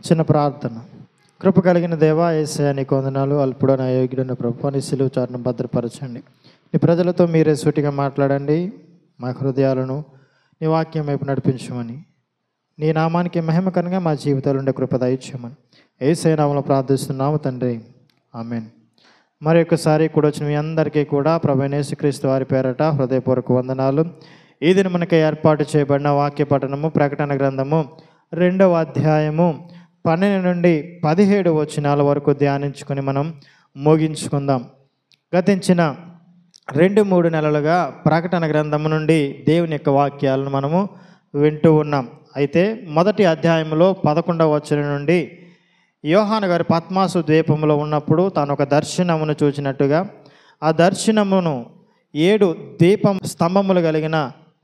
చిన్న ప్రార్థన. కృప కలిగిన దేవా, యేసయ్యా నీకు వందనాలు. అల్పుడైన అయోగ్యుడైన ప్రభువా, నీ సిలువ చాటును భద్రపరచండి. నీ ప్రజలతో మీరే సూటిగా మాట్లాడండి. మా హృదయాలను నీ వాక్యం వైపు నడిపించమని, నీ నామానికి మహిమకరంగా మా జీవితాలు ఉండే కృప దయచేయమని యేసయ్య నామములో ప్రార్థిస్తున్నాము తండ్రి, ఆమేన్. మరి ఒక్కసారి కూడా వచ్చిన మీ అందరికీ కూడా ప్రభువైన యేసుక్రీస్తు వారి పేరట హృదయపూర్వక వందనాలు. ఈ దిన మనకి ఏర్పాటు చేయబడిన వాక్య పఠనము ప్రకటన గ్రంథము 2వ అధ్యాయము 12 నుండి 17 వచనాల వరకు ధ్యానించుకొని మనం ముగించుకుందాం. గతించిన 2-3 నెలలుగా ప్రకటన గ్రంథము నుండి దేవుని యొక్క వాక్యాలను మనము వింటూ ఉన్నాం. అయితే మొదటి అధ్యాయంలో 11వ వచనం నుండి యోహాను గారు పద్మాసు ద్వీపంలో ఉన్నప్పుడు తాను ఒక దర్శనమును చూచినట్టుగా, ఆ దర్శనమును 7 దీపం స్తంభములు కలిగిన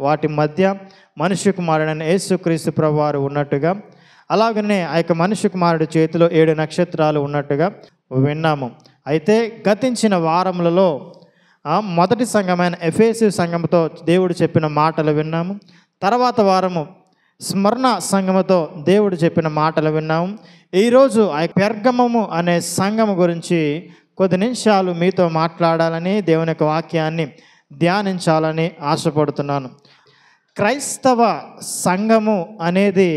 వాటి మధ్య మనుష్య కుమారుడైన యేసుక్రీస్తు ప్రభువారు ఉన్నట్టుగా, అలాగనే ఆ యొక్క మనుష్య కుమారుడి చేతిలో 7 నక్షత్రాలు ఉన్నట్టుగా విన్నాము. అయితే గతించిన వారములలో మొదటి సంఘమైన ఎఫెసు సంఘముతో దేవుడు చెప్పిన మాటలు విన్నాము. తర్వాత వారము స్మరణ సంఘముతో దేవుడు చెప్పిన మాటలు విన్నాము. ఈరోజు ఆ పెర్గమము అనే సంఘము గురించి కొద్ది నిమిషాలు మీతో మాట్లాడాలని, దేవుని యొక్క వాక్యాన్ని ధ్యానించాలని ఆశపడుతున్నాను. క్రైస్తవ సంఘము అనేది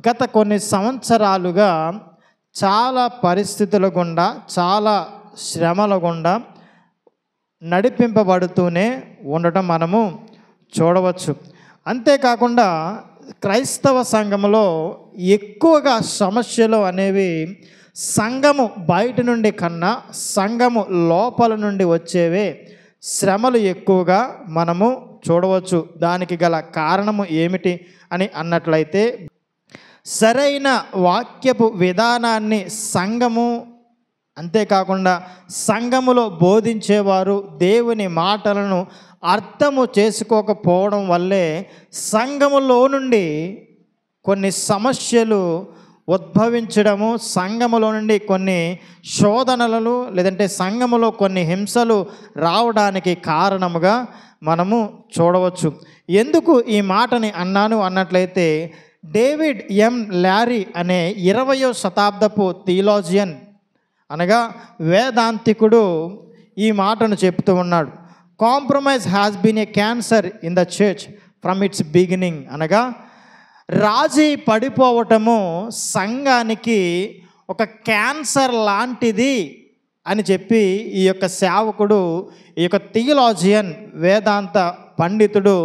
గత కొన్ని సంవత్సరాలుగా చాలా పరిస్థితుల గుండా, చాలా శ్రమల గుండా నడిపింపబడుతూనే ఉండటం మనము చూడవచ్చు. అంతేకాకుండా క్రైస్తవ సంఘములో ఎక్కువగా సమస్యలు అనేవి సంఘము బయట నుండి కన్నా సంఘము లోపల నుండి వచ్చేవే శ్రమలు ఎక్కువగా మనము చూడవచ్చు. దానికి గల కారణము ఏమిటి అని అన్నట్లయితే, సరైన వాక్యపు విధానాన్ని సంఘము, అంతేకాకుండా సంఘములో బోధించేవారు దేవుని మాటలను అర్థము చేసుకోకపోవడం వల్లే సంఘములో నుండి కొన్ని సమస్యలు ఉద్భవించడము, సంఘములో నుండి కొన్ని శోధనలు లేదంటే సంఘములో కొన్ని హింసలు రావడానికి కారణముగా మనము చూడవచ్చు. ఎందుకు ఈ మాటని అన్నాను అన్నట్లయితే, డేవిడ్ ఎం లారీ అనే 20వ శతాబ్దపు థియాలజియన్ అనగా వేదాంతికుడు ఈ మాటను చెప్తూ ఉన్నాడు. Compromise has been a cancer in the church from its beginning. అనగా రాజీ పడిపోవటము సంఘానికి ఒక క్యాన్సర్ లాంటిది అని చెప్పి ఈ యొక్క సేవకుడు, ఈ యొక్క థియాలజియన్ వేదాంత పండితుడు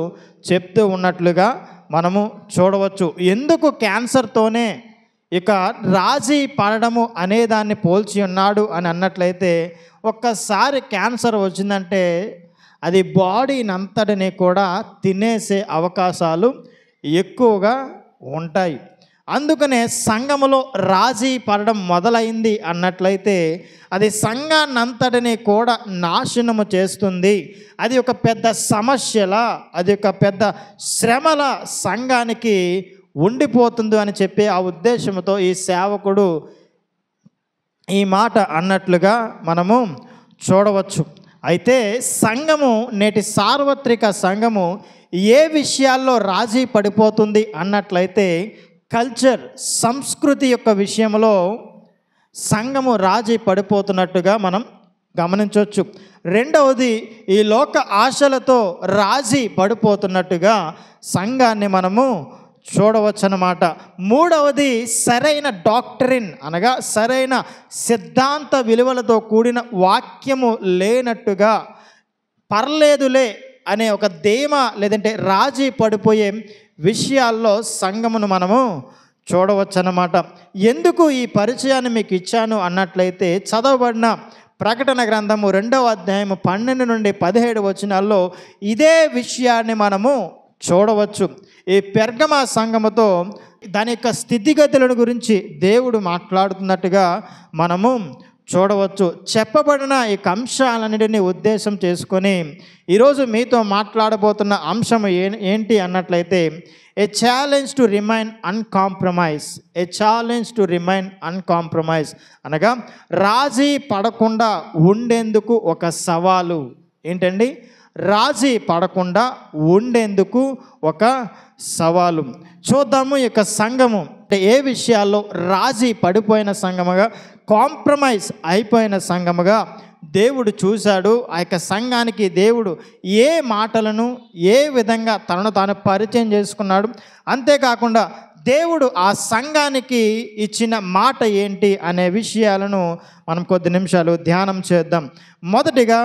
చెప్తూ ఉన్నట్లుగా మనము చూడవచ్చు. ఎందుకు క్యాన్సర్తోనే ఇక రాజీ పడడము అనేదాన్ని పోల్చి ఉన్నాడు అని అన్నట్లయితే, ఒక్కసారి క్యాన్సర్ వచ్చిందంటే అది బాడీని అంతటిని కూడా తినేసే అవకాశాలు ఎక్కువగా ఉంటాయి. అందుకనే సంఘములో రాజీ పడడం మొదలైంది అన్నట్లయితే అది సంఘాన్ని అంతటిని కూడా నాశనము చేస్తుంది. అది ఒక పెద్ద సమస్యలా, అది ఒక పెద్ద శ్రమల సంఘానికి ఉండిపోతుంది అని చెప్పి ఆ ఉద్దేశంతో ఈ సేవకుడు ఈ మాట అన్నట్లుగా మనము చూడవచ్చు. అయితే సంఘము, నేటి సార్వత్రిక సంఘము ఏ విషయాల్లో రాజీ పడిపోతుంది అన్నట్లయితే, కల్చర్, సంస్కృతి యొక్క విషయంలో సంఘము రాజీ పడిపోతున్నట్టుగా మనం గమనించవచ్చు. రెండవది, ఈ లోక ఆశలతో రాజీ పడిపోతున్నట్టుగా సంఘాన్ని మనము చూడవచ్చు అన్నమాట. మూడవది, సరైన డాక్టరిన్ అనగా సరైన సిద్ధాంత విలువలతో కూడిన వాక్యము లేనట్టుగా, పర్లేదులే అనే ఒక ధీమా లేదంటే రాజీ పడిపోయే విషయాల్లో సంఘమును మనము చూడవచ్చు అన్నమాట. ఎందుకు ఈ పరిచయాన్ని మీకు ఇచ్చాను అన్నట్లయితే, చదవబడిన ప్రకటన గ్రంథము 2వ అధ్యాయము 12 నుండి 17 వచనాల్లో ఇదే విషయాన్ని మనము చూడవచ్చు. ఈ పెర్గమ సంఘముతో దాని యొక్క స్థితిగతులను గురించి దేవుడు మాట్లాడుతున్నట్టుగా మనము చూడవచ్చు. చెప్పబడిన ఈ అంశాలన్నిటినీ ఉద్దేశం చేసుకొని ఈరోజు మీతో మాట్లాడబోతున్న అంశం ఏంటి అన్నట్లయితే, a challenge to remain uncompromise. A challenge to remain uncompromise అనగా రాజీ పడకుండా ఉండేందుకు ఒక సవాలు. ఏంటండి? రాజీ పడకుండా ఉండేందుకు ఒక సవాలు. చూద్దాము ఈ యొక్క సంఘము అంటే ఏ విషయాల్లో రాజీ పడిపోయిన సంఘముగా, కాంప్రమైజ్ అయిపోయిన సంఘముగా దేవుడు చూశాడు. ఆ యొక్క సంఘానికి దేవుడు ఏ మాటలను ఏ విధంగా తనను తాను పరిచయం చేసుకున్నాడు, అంతేకాకుండా దేవుడు ఆ సంఘానికి ఇచ్చిన మాట ఏంటి అనే విషయాలను మనం కొద్ది నిమిషాలు ధ్యానం చేద్దాం. మొదటిగా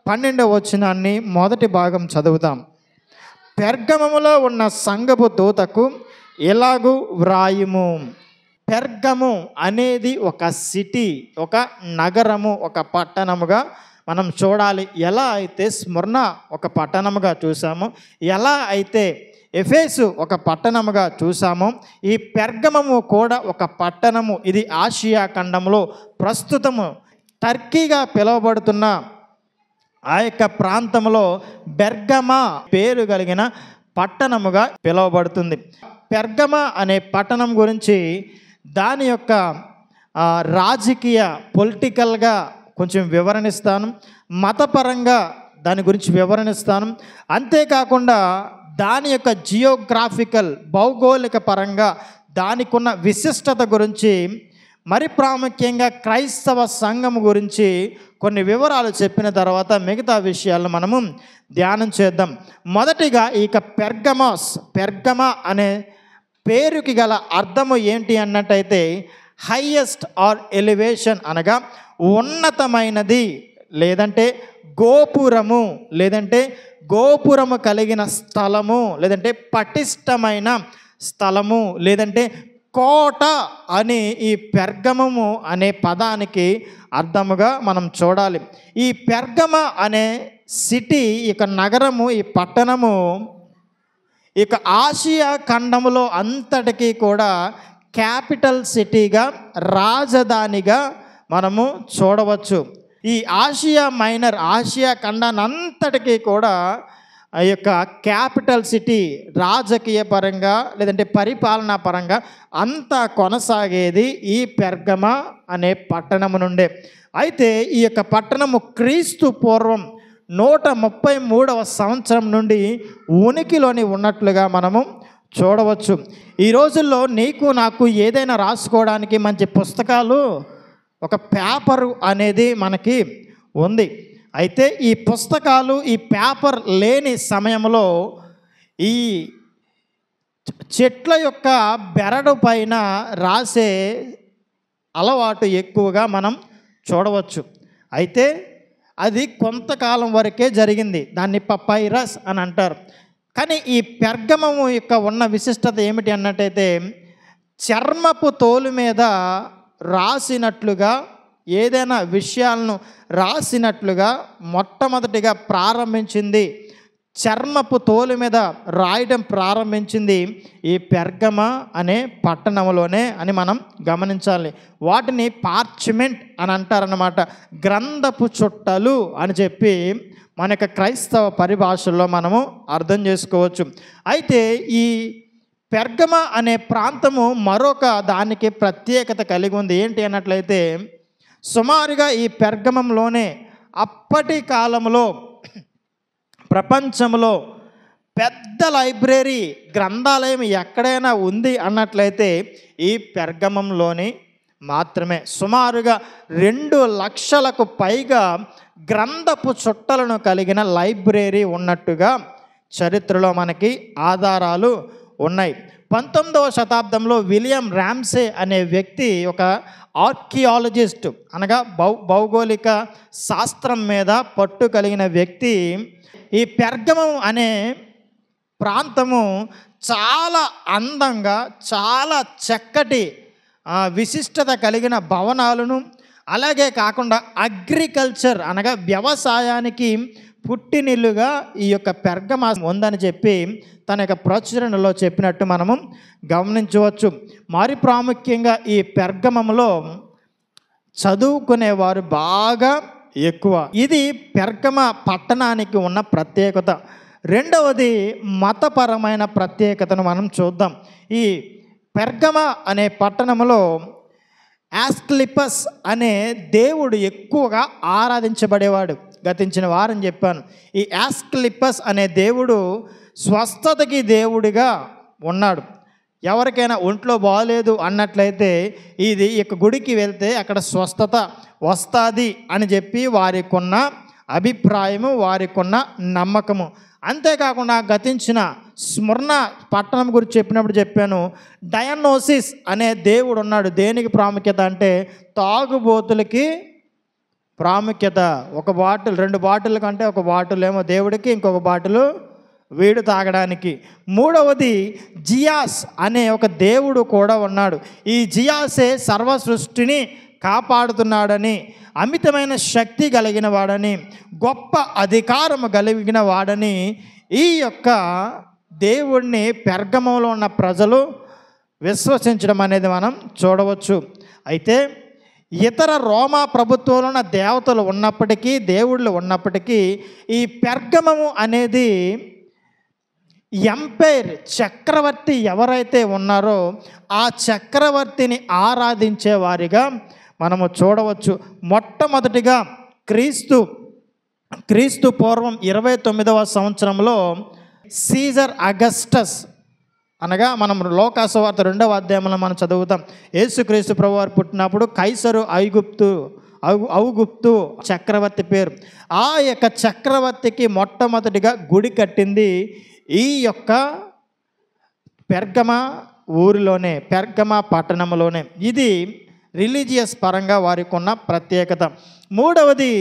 12వ వచనాన్ని మొదటి భాగం చదువుతాం. పెర్గమములో ఉన్న సంఘపు దూతకు ఎలాగూ వ్రాయుము. పెర్గము అనేది ఒక సిటీ, ఒక నగరము, ఒక పట్టణముగా మనం చూడాలి. ఎలా అయితే స్మరణ ఒక పట్టణముగా చూసామో, ఎలా అయితే ఎఫెసు ఒక పట్టణముగా చూసామో, ఈ పెర్గమము కూడా ఒక పట్టణము. ఇది ఆసియా ఖండంలో ప్రస్తుతము టర్కీగా పిలువబడుతున్న ఆ యొక్క ప్రాంతంలో బెర్గమా పేరు కలిగిన పట్టణముగా పిలువబడుతుంది. పెర్గమా అనే పట్టణం గురించి దాని యొక్క రాజకీయ పొలిటికల్గా కొంచెం వివరణిస్తాను, మతపరంగా దాని గురించి వివరణిస్తాను. అంతేకాకుండా దాని యొక్క జియోగ్రాఫికల్ భౌగోళిక పరంగా దానికి ఉన్న విశిష్టత గురించి, మరి ప్రాముఖ్యంగా క్రైస్తవ సంఘం గురించి కొన్ని వివరాలు చెప్పిన తర్వాత మిగతా విషయాలను మనము ధ్యానం చేద్దాం. మొదటిగా ఇక పెర్గమా అనే పేరుకి గల అర్థము ఏంటి అన్నట్టయితే హైయెస్ట్ ఆర్ ఎలివేషన్ అనగా ఉన్నతమైనది, లేదంటే గోపురము, లేదంటే గోపురము కలిగిన స్థలము, లేదంటే పటిష్టమైన స్థలము, లేదంటే కోట అని ఈ పెర్గమము అనే పదానికి అర్థముగా మనం చూడాలి. ఈ పెర్గమ అనే సిటీ, ఇక నగరము, ఈ పట్టణము ఇక ఆసియా ఖండములో అంతటికీ కూడా క్యాపిటల్ సిటీగా, రాజధానిగా మనము చూడవచ్చు. ఈ ఆసియా ఖండాన్ని అంతటికీ కూడా ఆ యొక్క క్యాపిటల్ సిటీ రాజకీయ పరంగా లేదంటే పరిపాలనా పరంగా అంతా కొనసాగేది ఈ పెర్గమ అనే పట్టణము నుండే. అయితే ఈ యొక్క పట్టణము క్రీస్తు పూర్వం 133వ సంవత్సరం నుండి ఉనికిలోని ఉన్నట్లుగా మనము చూడవచ్చు. ఈ రోజుల్లో నీకు నాకు ఏదైనా రాసుకోవడానికి మంచి పుస్తకాలు, ఒక పేపరు అనేది మనకి ఉంది. అయితే ఈ పుస్తకాలు, ఈ పేపర్ లేని సమయంలో ఈ చెట్ల యొక్క బెరడు పైన రాసే అలవాటు ఎక్కువగా మనం చూడవచ్చు. అయితే అది కొంతకాలం వరకే జరిగింది. దాన్ని పపైరస్ అని అంటారు. కానీ ఈ పెర్గమము యొక్క ఉన్న విశిష్టత ఏమిటి అన్నట్టయితే చర్మపు తోలు మీద రాసినట్లుగా, ఏదైనా విషయాలను రాసినట్లుగా మొట్టమొదటిగా ప్రారంభించింది, చర్మపు తోలు మీద రాయడం ప్రారంభించింది ఈ పెర్గమ అనే పట్టణంలోనే అని మనం గమనించాలి. వాటిని పార్చ్మెంట్ అని అంటారన్నమాట, గ్రంథపు చుట్టలు అని చెప్పి మన యొక్క క్రైస్తవ పరిభాషల్లో మనము అర్థం చేసుకోవచ్చు. అయితే ఈ పెర్గమ అనే ప్రాంతము మరొక దానికి ప్రత్యేకత కలిగి ఉంది. ఏంటి అన్నట్లయితే సుమారుగా ఈ పెర్గమంలోనే అప్పటి కాలంలో ప్రపంచంలో పెద్ద లైబ్రరీ, గ్రంథాలయం ఎక్కడైనా ఉంది అన్నట్లయితే ఈ పెర్గమంలోని మాత్రమే. సుమారుగా 2 లక్షలకు పైగా గ్రంథపు చుట్టలను కలిగిన లైబ్రరీ ఉన్నట్టుగా చరిత్రలో మనకి ఆధారాలు ఉన్నాయి. 19వ శతాబ్దంలో విలియం రామ్సే అనే వ్యక్తి, ఒక ఆర్కియాలజిస్ట్ అనగా భౌగోళిక శాస్త్రం మీద పట్టు కలిగిన వ్యక్తి, ఈ పెర్గమం అనే ప్రాంతము చాలా అందంగా, చాలా చక్కటి విశిష్టత కలిగిన భవనాలను, అలాగే కాకుండా అగ్రికల్చర్ అనగా వ్యవసాయానికి పుట్టినిల్లుగా ఈ యొక్క పెర్గమ ఉందని చెప్పి తన యొక్క ప్రచురణలో చెప్పినట్టు మనము గమనించవచ్చు. మరి ప్రాముఖ్యంగా ఈ పెర్గమంలో చదువుకునేవారు బాగా ఎక్కువ. ఇది పెర్గమ పట్టణానికి ఉన్న ప్రత్యేకత. రెండవది మతపరమైన ప్రత్యేకతను మనం చూద్దాం. ఈ పెర్గమ అనే పట్టణంలో యాస్క్లిపస్ అనే దేవుడు ఎక్కువగా ఆరాధించబడేవాడు. గతించిన వారని చెప్పాను. ఈ యాస్క్లిప్పస్ అనే దేవుడు స్వస్థతకి దేవుడిగా ఉన్నాడు. ఎవరికైనా ఒంట్లో బాగలేదు అన్నట్లయితే ఇది ఇక గుడికి వెళ్తే అక్కడ స్వస్థత వస్తుంది అని చెప్పి వారికి ఉన్న అభిప్రాయము, వారికి ఉన్న నమ్మకము. అంతేకాకుండా గతించిన స్మరణ పట్టణం గురించి చెప్పినప్పుడు చెప్పాను, డయాగ్నోసిస్ అనే దేవుడు ఉన్నాడు. దేనికి ప్రాముఖ్యత అంటే తాగుబోతులకి ప్రాముఖ్యత. ఒక బాటిల్, 2 బాటిల్ కంటే ఒక బాటిల్ ఏమో దేవుడికి, ఇంకొక బాటిల్ వీడు తాగడానికి. మూడవది జియాస్ అనే ఒక దేవుడు కూడా ఉన్నాడు. ఈ జియాసే సర్వ సృష్టిని కాపాడుతున్నాడని, అమితమైన శక్తి కలిగిన వాడని, గొప్ప అధికారము కలిగిన వాడని ఈ యొక్క దేవుడిని పెర్గమంలో ఉన్న ప్రజలు విశ్వసించడం అనేది మనం చూడవచ్చు. అయితే ఇతర రోమా ప్రభుత్వంలో ఉన్న దేవతలు ఉన్నప్పటికీ, దేవుళ్ళు ఉన్నప్పటికీ, ఈ పెర్గమము అనేది ఎంపైర్ చక్రవర్తి ఎవరైతే ఉన్నారో ఆ చక్రవర్తిని ఆరాధించే వారిగా మనము చూడవచ్చు. మొట్టమొదటిగా క్రీస్తు పూర్వం 29వ సంవత్సరంలో సీజర్ అగస్టస్ అనగా మనం లోకాసు వార్త 2వ అధ్యాయంలో మనం చదువుతాం. యేసుక్రీస్తు ప్రభువారు పుట్టినప్పుడు కైసరు ఔగుప్తు చక్రవర్తి పేరు. ఆ యొక్క చక్రవర్తికి మొట్టమొదటిగా గుడి కట్టింది ఈ యొక్క పెర్గమ ఊరిలోనే, పెర్గమ పట్టణంలోనే. ఇది రిలీజియస్ పరంగా వారికి ఉన్న ప్రత్యేకత. మూడవది,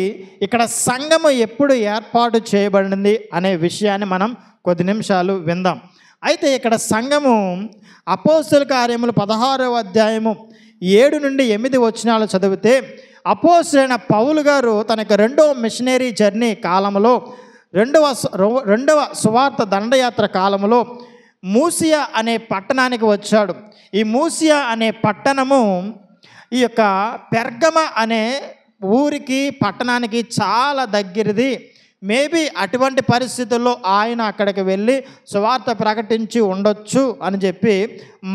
ఇక్కడ సంఘము ఎప్పుడు ఏర్పాటు చేయబడింది అనే విషయాన్ని మనం కొద్ది నిమిషాలు విందాం. అయితే ఇక్కడ సంఘము అపోస్తలుల కార్యములు 16వ అధ్యాయము 7 నుండి 8 వచనాలు చదివితే, అపోస్తలుడైన పౌలు గారు తన యొక్క 2వ మిషనరీ జర్నీ కాలంలో, రెండవ సువార్త దండయాత్ర కాలంలో మూసియా అనే పట్టణానికి వచ్చాడు. ఈ మూసియా అనే పట్టణము ఈ యొక్క పెర్గమ అనే ఊరికి, పట్టణానికి చాలా దగ్గరది. మేబీ అటువంటి పరిస్థితుల్లో ఆయన అక్కడికి వెళ్ళి సువార్త ప్రకటించి ఉండొచ్చు అని చెప్పి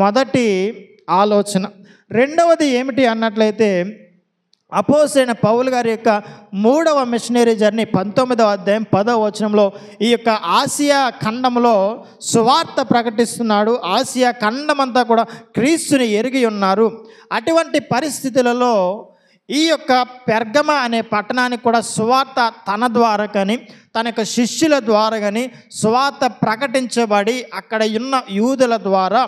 మొదటి ఆలోచన. రెండవది ఏమిటి అన్నట్లయితే, అపోస్తలుడైన పౌలు గారి యొక్క 3వ మిషనరీ జర్నీ 19వ అధ్యాయం 10వ వచనంలో ఈ యొక్క ఆసియా ఖండంలో సువార్త ప్రకటిస్తున్నాడు. ఆసియా ఖండమంతా కూడా క్రీస్తుని ఎరిగి ఉన్నారు. అటువంటి పరిస్థితులలో ఈ యొక్క పెర్గమ అనే పట్టణానికి కూడా సువార్త తన ద్వారా కానీ, తన యొక్క శిష్యుల ద్వారా కానీ సువార్త ప్రకటించబడి, అక్కడ ఉన్న యూదుల ద్వారా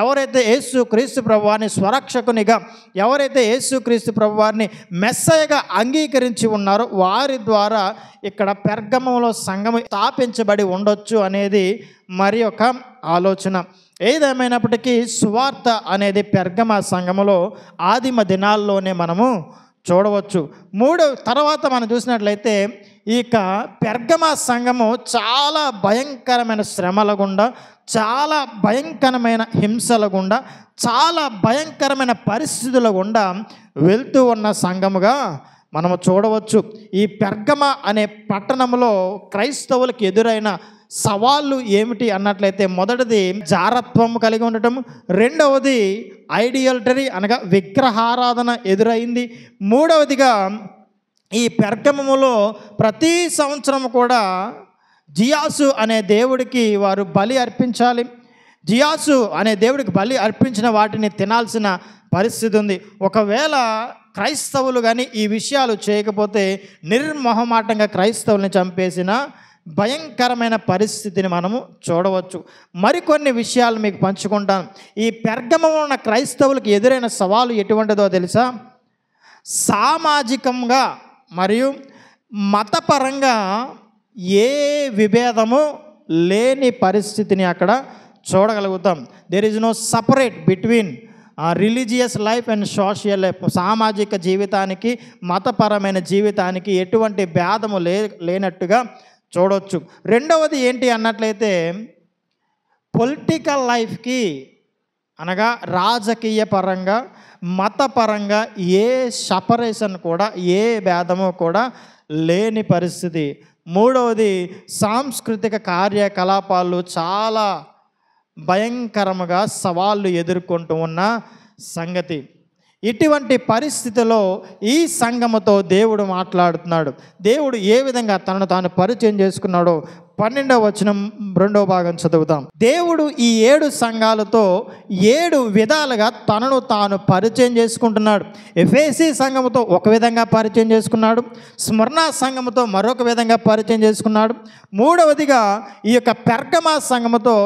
ఎవరైతే యేసుక్రీస్తు ప్రభువారిని స్వరక్షకునిగా, ఎవరైతే యేసుక్రీస్తు ప్రభువారిని మెస్సయగా అంగీకరించి ఉన్నారో వారి ద్వారా ఇక్కడ పెర్గమంలో సంఘము స్థాపించబడి ఉండొచ్చు అనేది మరి ఒక ఆలోచన. ఏదేమైనప్పటికీ సువార్త అనేది పెర్గమ సంఘములో ఆదిమ దినాల్లోనే మనము చూడవచ్చు. తర్వాత మనం చూసినట్లయితే ఇక పెర్గమ సంఘము చాలా భయంకరమైన శ్రమల గుండా, చాలా భయంకరమైన హింసల గుండా, చాలా భయంకరమైన పరిస్థితుల గుండా వెళ్తూ ఉన్న సంఘముగా మనము చూడవచ్చు. ఈ పెర్గమ అనే పట్టణంలో క్రైస్తవులకు ఎదురైన సవాళ్ళు ఏమిటి అన్నట్లయితే, మొదటిది జారత్వం కలిగి ఉండటం, రెండవది ఐడియల్టరీ అనగా విగ్రహారాధన ఎదురైంది, మూడవదిగా ఈ పెర్గమములో ప్రతి సంవత్సరం కూడా జియాసు అనే దేవుడికి వారు బలి అర్పించాలి. జియాసు అనే దేవుడికి బలి అర్పించిన వాటిని తినాల్సిన పరిస్థితి ఉంది. ఒకవేళ క్రైస్తవులు కానీ ఈ విషయాలు చేయకపోతే నిర్మోహమాటంగా క్రైస్తవుల్ని చంపేసిన భయంకరమైన పరిస్థితిని మనము చూడవచ్చు. మరికొన్ని విషయాలు మీకు పంచుకుంటాను. ఈ పెర్గమలో ఉన్న క్రైస్తవులకు ఎదురైన సవాలు ఎటువంటిదో తెలుసా? సామాజికంగా మరియు మతపరంగా ఏ విభేదము లేని పరిస్థితిని అక్కడ చూడగలుగుతాం. There is no separate between religious life and social life. సామాజిక జీవితానికి, మతపరమైన జీవితానికి ఎటువంటి భేదము లేనట్టుగా చూడవచ్చు. రెండవది ఏంటి అన్నట్లయితే, పొలిటికల్ లైఫ్కి అనగా రాజకీయ పరంగా, మతపరంగా ఏ సపరేషన్ కూడా, ఏ భేదము కూడా లేని పరిస్థితి. మూడవది సాంస్కృతిక కార్యకలాపాలు చాలా భయంకరముగా సవాళ్ళు ఎదుర్కొంటూ ఉన్న సంగతి. ఇటువంటి పరిస్థితిలో ఈ సంఘముతో దేవుడు మాట్లాడుతున్నాడు. దేవుడు ఏ విధంగా తనను తాను పరిచయం చేసుకున్నాడో 12వ వచనం 2వ భాగం చదువుతాం. దేవుడు ఈ 7 సంఘాలతో 7 విధాలుగా తనను తాను పరిచయం చేసుకుంటున్నాడు. ఎఫెసీ సంఘముతో ఒక విధంగా పరిచయం చేసుకున్నాడు, స్మరణ సంఘముతో మరొక విధంగా పరిచయం చేసుకున్నాడు. మూడవదిగా ఈ యొక్క పెర్గమా సంఘముతో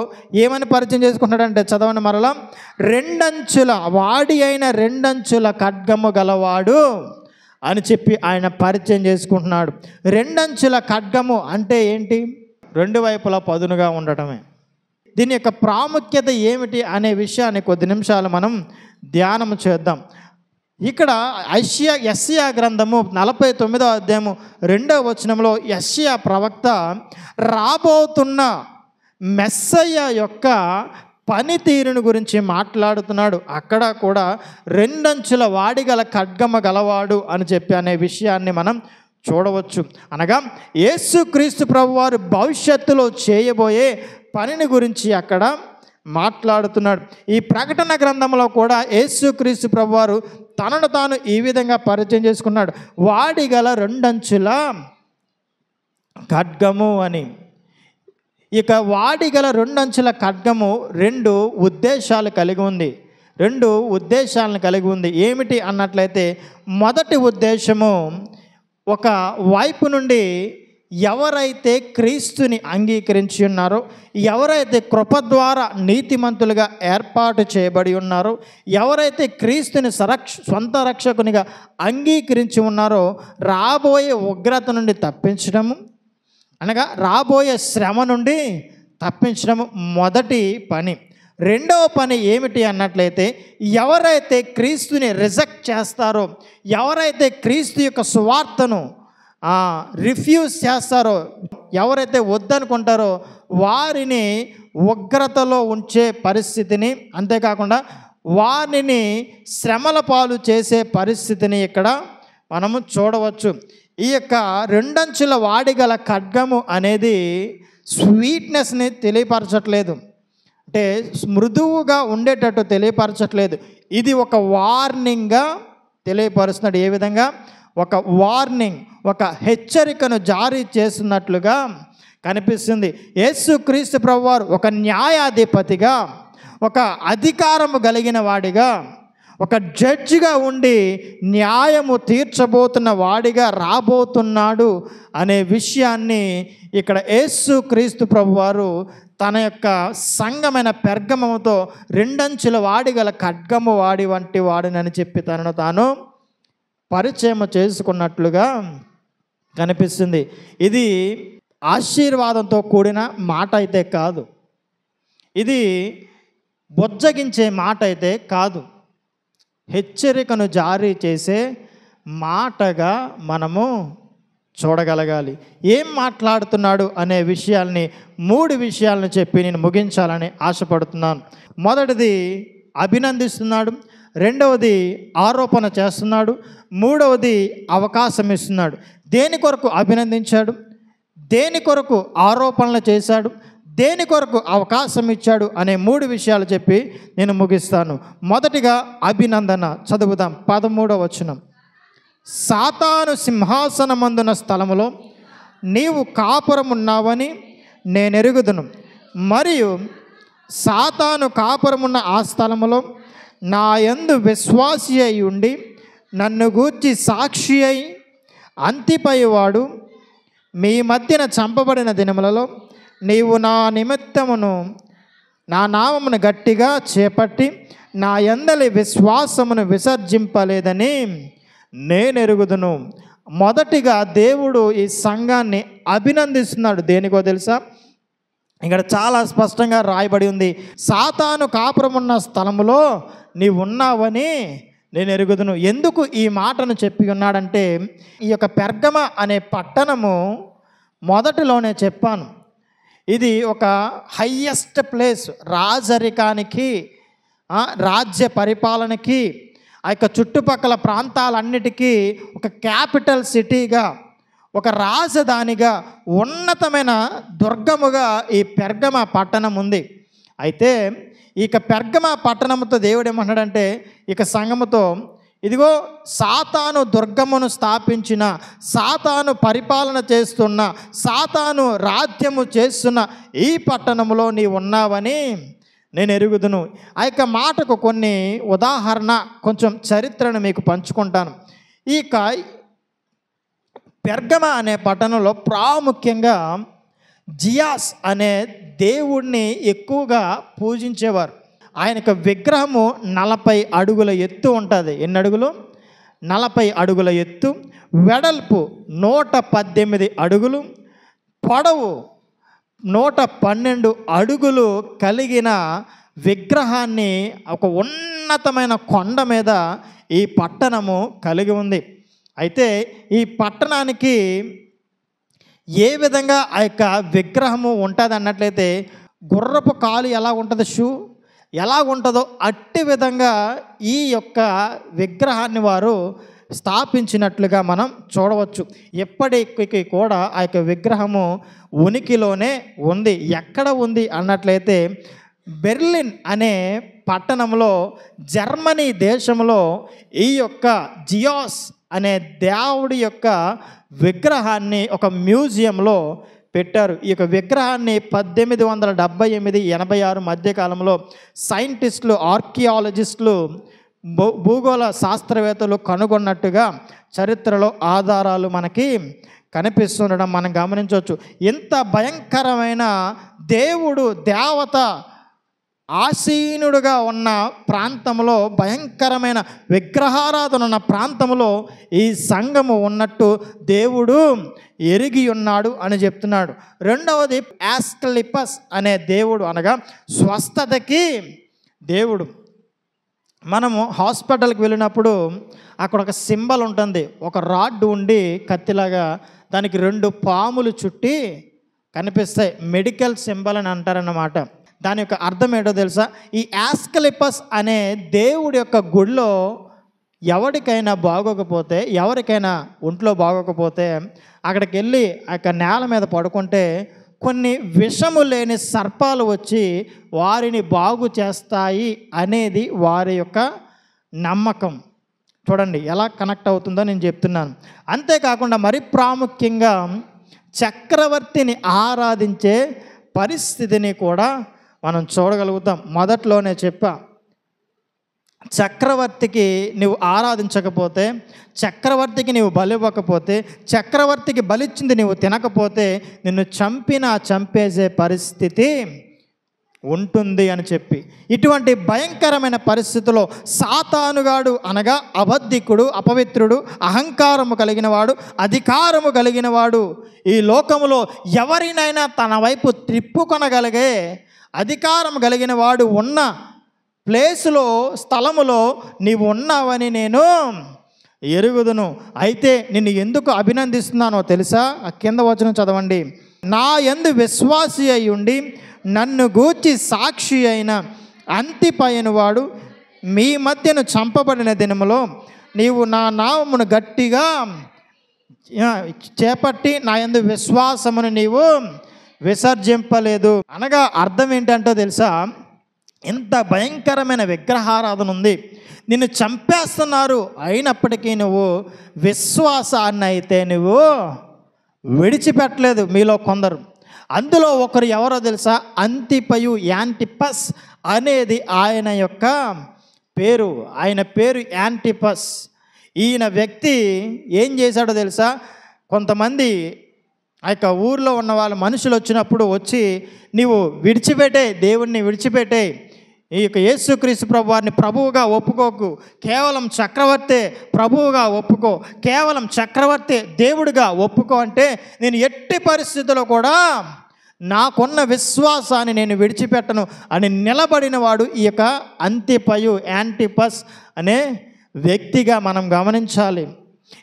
ఏమని పరిచయం చేసుకుంటాడంటే, చదవండి మరలా, వాడి అయిన రెండంచుల ఖడ్గము గలవాడు అని చెప్పి ఆయన పరిచయం చేసుకుంటున్నాడు. రెండంచుల ఖడ్గము అంటే ఏంటి? 2 వైపులా పదునుగా ఉండటమే. దీని యొక్క ప్రాముఖ్యత ఏమిటి అనే విషయాన్ని కొద్ది నిమిషాలు మనం ధ్యానం చేద్దాం. ఇక్కడ యెషయా గ్రంథము 49వ అధ్యాయము 2వ వచనంలో యెషయా ప్రవక్త రాబోతున్న మెస్సయ్య యొక్క పనితీరుని గురించి మాట్లాడుతున్నాడు. అక్కడ కూడా రెండంచుల వాడిగల ఖడ్గమ గలవాడు అని చెప్పి అనే విషయాన్ని మనం చూడవచ్చు. అనగా యేసుక్రీస్తు ప్రభువారు భవిష్యత్తులో చేయబోయే పనిని గురించి అక్కడ మాట్లాడుతున్నాడు. ఈ ప్రకటన గ్రంథంలో కూడా యేసుక్రీస్తు ప్రభువారు తనను తాను ఈ విధంగా పరిచయం చేసుకున్నాడు, వాడిగల రెండంచుల ఖడ్గము అని. ఇక వాడిగల రెండంచుల ఖడ్గము 2 ఉద్దేశాలు కలిగి ఉంది. 2 ఉద్దేశాలను కలిగి ఉంది. ఏమిటి అన్నట్లయితే, మొదటి ఉద్దేశము, ఒక వైపు నుండి ఎవరైతే క్రీస్తుని అంగీకరించి ఉన్నారో, ఎవరైతే కృప ద్వారా నీతిమంతులుగా ఏర్పాటు చేయబడి ఉన్నారో, ఎవరైతే క్రీస్తుని సొంత రక్షకునిగా అంగీకరించి ఉన్నారో, రాబోయే ఉగ్రత నుండి తప్పించడము, అనగా రాబోయే శ్రమ నుండి తప్పించడము మొదటి పని. రెండవ పని ఏమిటి అన్నట్లయితే, ఎవరైతే క్రీస్తుని రిజెక్ట్ చేస్తారో, ఎవరైతే క్రీస్తు యొక్క సువార్తను రిఫ్యూజ్ చేస్తారో, ఎవరైతే వద్దనుకుంటారో వారిని ఉగ్రతలో ఉంచే పరిస్థితిని, అంతేకాకుండా వారిని శ్రమల పాలు చేసే పరిస్థితిని ఇక్కడ మనము చూడవచ్చు. ఈ యొక్క రెండంచుల వాడిగల ఖడ్గము అనేది స్వీట్నెస్ని తెలియపరచట్లేదు, అంటే మృదువుగా ఉండేటట్టు తెలియపరచట్లేదు. ఇది ఒక వార్నింగ్గా తెలియపరుస్తున్నాడు. ఏ విధంగా? ఒక వార్నింగ్, ఒక హెచ్చరికను జారీ చేస్తున్నట్లుగా కనిపిస్తుంది. యేసుక్రీస్తు ప్రభువారు ఒక న్యాయాధిపతిగా, ఒక అధికారము కలిగిన వాడిగా, ఒక జడ్జిగా ఉండి న్యాయము తీర్చబోతున్న వాడిగా రాబోతున్నాడు అనే విషయాన్ని ఇక్కడ యేసుక్రీస్తు ప్రభువారు తన యొక్క సంఘమైన పెర్గమముతో రెండంచుల వాడిగల ఖడ్గము వాడి వంటి వాడినని చెప్పి తనను తాను పరిచయం చేసుకున్నట్లుగా కనిపిస్తుంది. ఇది ఆశీర్వాదంతో కూడిన మాట అయితే కాదు, ఇది బొజ్జగించే మాట అయితే కాదు, హెచ్చరికను జారీ చేసే మాటగా మనము చూడగలగాలి. ఏం మాట్లాడుతున్నాడు అనే విషయాల్ని 3 విషయాలను చెప్పి నేను ముగించాలని ఆశపడుతున్నాను. మొదటిది అభినందిస్తున్నాడు, రెండవది ఆరోపణ చేస్తున్నాడు, మూడవది అవకాశం ఇస్తున్నాడు. దేని కొరకు అభినందించాడు, దేని కొరకు ఆరోపణలు చేశాడు, దేని కొరకు అవకాశం ఇచ్చాడు అనే 3 విషయాలు చెప్పి నేను ముగిస్తాను. మొదటిగా అభినందన. చదువుదాం 13వ వచనం. సాతాను సింహాసనమందున స్థలములో నీవు కాపురమున్నావని నేనెరుగుదును, మరియు సాతాను కాపురమున్న ఆ స్థలములో నా యందు విశ్వాసి అయి ఉండి నన్ను గూర్చి సాక్షి అయి అంతిపైవాడు మీ మధ్యన చంపబడిన దినములలో నీవు నా నిమిత్తమును నా నామమును గట్టిగా చేపట్టి నా యందలి విశ్వాసమును విసర్జింపలేదని నేనెరుగుదును. మొదటిగా దేవుడు ఈ సంఘాన్ని అభినందిస్తున్నాడు. దేనికో తెలుసా? ఇక్కడ చాలా స్పష్టంగా రాయబడి ఉంది, సాతాను కాపురమున్న స్థలములో నీవు ఉన్నావని నేను ఎరుగుదును. ఎందుకు ఈ మాటను చెప్పి ఉన్నాడంటే, ఈ యొక్క పెర్గమ అనే పట్టణము మొదటిలోనే చెప్పాను, ఇది ఒక హయ్యెస్ట్ ప్లేస్, రాజరికానికి, రాజ్య పరిపాలనకి, ఆ యొక్క చుట్టుపక్కల ప్రాంతాలన్నిటికీ ఒక క్యాపిటల్ సిటీగా, ఒక రాజధానిగా, ఉన్నతమైన దుర్గముగా ఈ పెర్గమ పట్టణం ఉంది. అయితే ఇక పెర్గమ పట్టణంతో దేవుడు ఏమంటాడంటే, ఇక సంఘముతో ఇదిగో సాతాను దుర్గమును స్థాపించిన, సాతాను పరిపాలన చేస్తున్న, సాతాను రాజ్యము చేస్తున్న ఈ పట్టణంలో నీవు ఉన్నావని నేను ఎరుగుదును. ఆ యొక్క మాటకు కొన్ని ఉదాహరణ, కొంచెం చరిత్రను మీకు పంచుకుంటాను. ఇక పెర్గమ అనే పట్టణంలో ప్రాముఖ్యంగా జియాస్ అనే దేవుణ్ణి ఎక్కువగా పూజించేవారు. ఆయనకు విగ్రహము 40 అడుగుల ఎత్తు ఉంటుంది. ఎన్ని అడుగులు? 40 అడుగుల ఎత్తు, వెడల్పు 118 అడుగులు, పొడవు 112 అడుగులు కలిగిన విగ్రహాన్ని ఒక ఉన్నతమైన కొండ మీద ఈ పట్టణము కలిగి ఉంది. అయితే ఈ పట్టణానికి ఏ విధంగా ఆ యొక్క విగ్రహము ఉంటుంది అన్నట్లయితే, గుర్రపు కాలు ఎలా ఉంటుంది, షూ ఎలా ఉంటుందో అట్టి విధంగా ఈ యొక్క విగ్రహాన్ని వారు స్థాపించినట్లుగా మనం చూడవచ్చు. ఎప్పటికీ కూడా ఆ యొక్క విగ్రహము ఉనికిలోనే ఉంది. ఎక్కడ ఉంది అన్నట్లయితే, బెర్లిన్ అనే పట్టణంలో, జర్మనీ దేశంలో ఈ యొక్క జియాస్ అనే దేవుడి యొక్క విగ్రహాన్ని ఒక మ్యూజియంలో పెట్టారు. ఈ యొక్క విగ్రహాన్ని 1878-86 మధ్యకాలంలో సైంటిస్టులు, ఆర్కియాలజిస్టులు, భూగోళ శాస్త్రవేత్తలు కనుగొన్నట్టుగా చరిత్రలో ఆధారాలు మనకి కనిపిస్తుండడం మనం గమనించవచ్చు. ఇంత భయంకరమైన దేవుడు, దేవత ఆసీనుడుగా ఉన్న ప్రాంతంలో, భయంకరమైన విగ్రహారాధన ఉన్న ప్రాంతంలో ఈ సంఘము ఉన్నట్టు దేవుడు ఎరిగి ఉన్నాడు అని చెప్తున్నాడు. రెండవది యాస్క్లిపస్ అనే దేవుడు, అనగా స్వస్థతకి దేవుడు. మనము హాస్పిటల్కి వెళ్ళినప్పుడు అక్కడ ఒక సింబల్ ఉంటుంది, ఒక రాడ్ ఉండి కత్తిలాగా, దానికి 2 పాములు చుట్టి కనిపిస్తాయి. మెడికల్ సింబల్ అని అంటారన్నమాట. దాని యొక్క అర్థం ఏంటో తెలుసా? ఈ యాస్క్లిపస్ అనే దేవుడి యొక్క గుడిలో ఎవరికైనా బాగోకపోతే, ఎవరికైనా ఒంట్లో బాగోకపోతే అక్కడికి వెళ్ళి ఆ యొక్క నేల మీద పడుకుంటే కొన్ని విషము లేని సర్పాలు వచ్చి వారిని బాగు చేస్తాయి అనేది వారి యొక్క నమ్మకం. చూడండి ఎలా కనెక్ట్ అవుతుందో నేను చెప్తున్నాను. అంతేకాకుండా మరి ప్రాముఖ్యంగా చక్రవర్తిని ఆరాధించే పరిస్థితిని కూడా మనం చూడగలుగుతాం. మొదట్లోనే చెప్పా, చక్రవర్తికి నువ్వు ఆరాధించకపోతే, చక్రవర్తికి నువ్వు బలి ఇవ్వకపోతే, చక్రవర్తికి బలిచ్చింది నువ్వు తినకపోతే నిన్ను చంపేసే పరిస్థితి ఉంటుంది అని చెప్పి, ఇటువంటి భయంకరమైన పరిస్థితిలో సాతానుగాడు, అనగా అబద్ధికుడు, అపవిత్రుడు, అహంకారము కలిగినవాడు, అధికారము కలిగినవాడు, ఈ లోకములో ఎవరినైనా తన వైపు త్రిప్పుకొనగలిగే అధికారం కలిగిన వాడు ఉన్న ప్లేసులో, స్థలములో నీవు ఉన్నావని నేను ఎరుగుదును. అయితే నిన్ను ఎందుకు అభినందిస్తున్నానో తెలుసా? ఆ కింద వచనం చదవండి. నా యందు విశ్వాసి అయి ఉండి నన్ను గూర్చి సాక్షి అయిన అంతిపైన వాడు మీ మధ్యను చంపబడిన దినములో నీవు నా నామమును గట్టిగా చేపట్టి నా యందు విశ్వాసమును నీవు విసర్జింపలేదు. అనగా అర్థం ఏంటంటో తెలుసా? ఎంత భయంకరమైన విగ్రహారాధన ఉంది, నిన్ను చంపేస్తున్నారు, అయినప్పటికీ నువ్వు విశ్వాసాన్ని అయితే నువ్వు విడిచిపెట్టలేదు. మీలో కొందరు, అందులో ఒకరు ఎవరో తెలుసా? అంతిపయు, యాంటిపస్ అనేది ఆయన యొక్క పేరు. ఆయన పేరు యాంటిపస్. ఈయన వ్యక్తి ఏం చేశాడో తెలుసా? కొంతమంది ఆ యొక్క ఊర్లో ఉన్న వాళ్ళ మనుషులు వచ్చినప్పుడు వచ్చి, నీవు విడిచిపెట్టే, దేవుణ్ణి విడిచిపెట్టే, ఈ యొక్క యేసుక్రీస్తు ప్రభువారిని ప్రభువుగా ఒప్పుకోకు, కేవలం చక్రవర్తి ప్రభువుగా ఒప్పుకో, కేవలం చక్రవర్తి దేవుడిగా ఒప్పుకో అంటే, నేను ఎట్టి పరిస్థితుల్లో కూడా నాకున్న విశ్వాసాన్ని నేను విడిచిపెట్టను అని నిలబడిన వాడు ఈ యొక్క అంతిపయు, యాంటిపస్ అనే వ్యక్తిగా మనం గమనించాలి.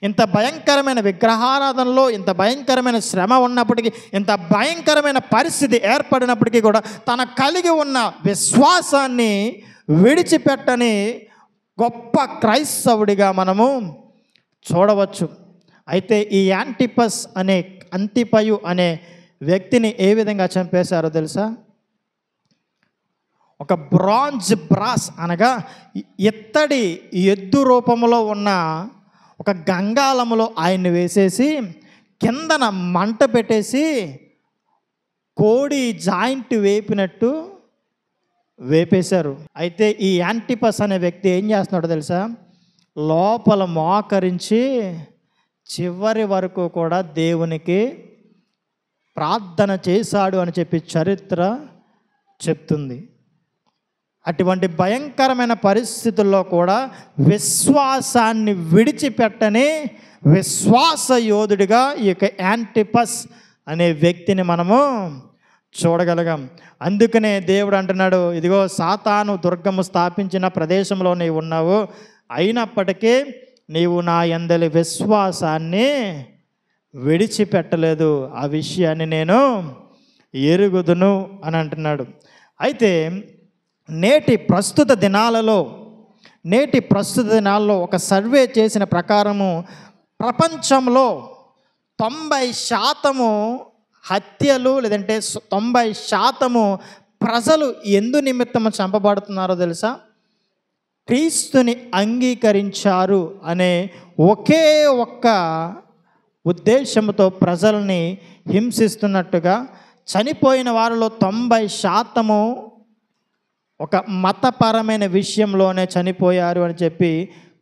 ఇంత భయంకరమైన విగ్రహారాధనలో, ఇంత భయంకరమైన శ్రమ ఉన్నప్పటికీ, ఇంత భయంకరమైన పరిస్థితి ఏర్పడినప్పటికీ కూడా తన కలిగి ఉన్న విశ్వాసాన్ని విడిచిపెట్టని గొప్ప క్రైస్తవుడిగా మనము చూడవచ్చు. అయితే ఈ యాంటిపస్ అనే, అంతిపయు అనే వ్యక్తిని ఏ విధంగా చంపేశారో తెలుసా? ఒక బ్రాంజ్ బ్రాస్ అనగా ఇత్తడి ఎద్దు రూపంలో ఉన్న ఒక గంగాళములో ఆయన్ని వేసేసి కిందన మంట పెట్టేసి కోడి జాయింట్ వేపినట్టు వేపేశారు. అయితే ఈ యాంటిపస్ అనే వ్యక్తి ఏం చేస్తున్నాడో తెలుసా? లోపల మోకరించి చివరి వరకు కూడా దేవునికి ప్రార్థన చేశాడు అని చెప్పి చరిత్ర చెప్తుంది. అటువంటి భయంకరమైన పరిస్థితుల్లో కూడా విశ్వాసాన్ని విడిచిపెట్టని విశ్వాస యోధుడిగా ఈ యొక్క యాంటిపస్ అనే వ్యక్తిని మనము చూడగలిగాం. అందుకనే దేవుడు అంటున్నాడు, ఇదిగో సాతాను దుర్గము స్థాపించిన ప్రదేశంలో నీవు ఉన్నావు, అయినప్పటికీ నీవు నా యందలి విశ్వాసాన్ని విడిచిపెట్టలేదు, ఆ విషయాన్ని నేను ఎరుగుదును అని అంటున్నాడు. అయితే నేటి ప్రస్తుత దినాలలో ఒక సర్వే చేసిన ప్రకారము ప్రపంచంలో 90% హత్యలు లేదంటే 90% ప్రజలు ఎందు నిమిత్తము చంపబడుతున్నారో తెలుసా? క్రీస్తుని అంగీకరించారు అనే ఒకే ఒక్క ఉద్దేశంతో ప్రజల్ని హింసిస్తున్నట్టుగా, చనిపోయిన వారిలో 90% ఒక మతపరమైన విషయంలోనే చనిపోయారు అని చెప్పి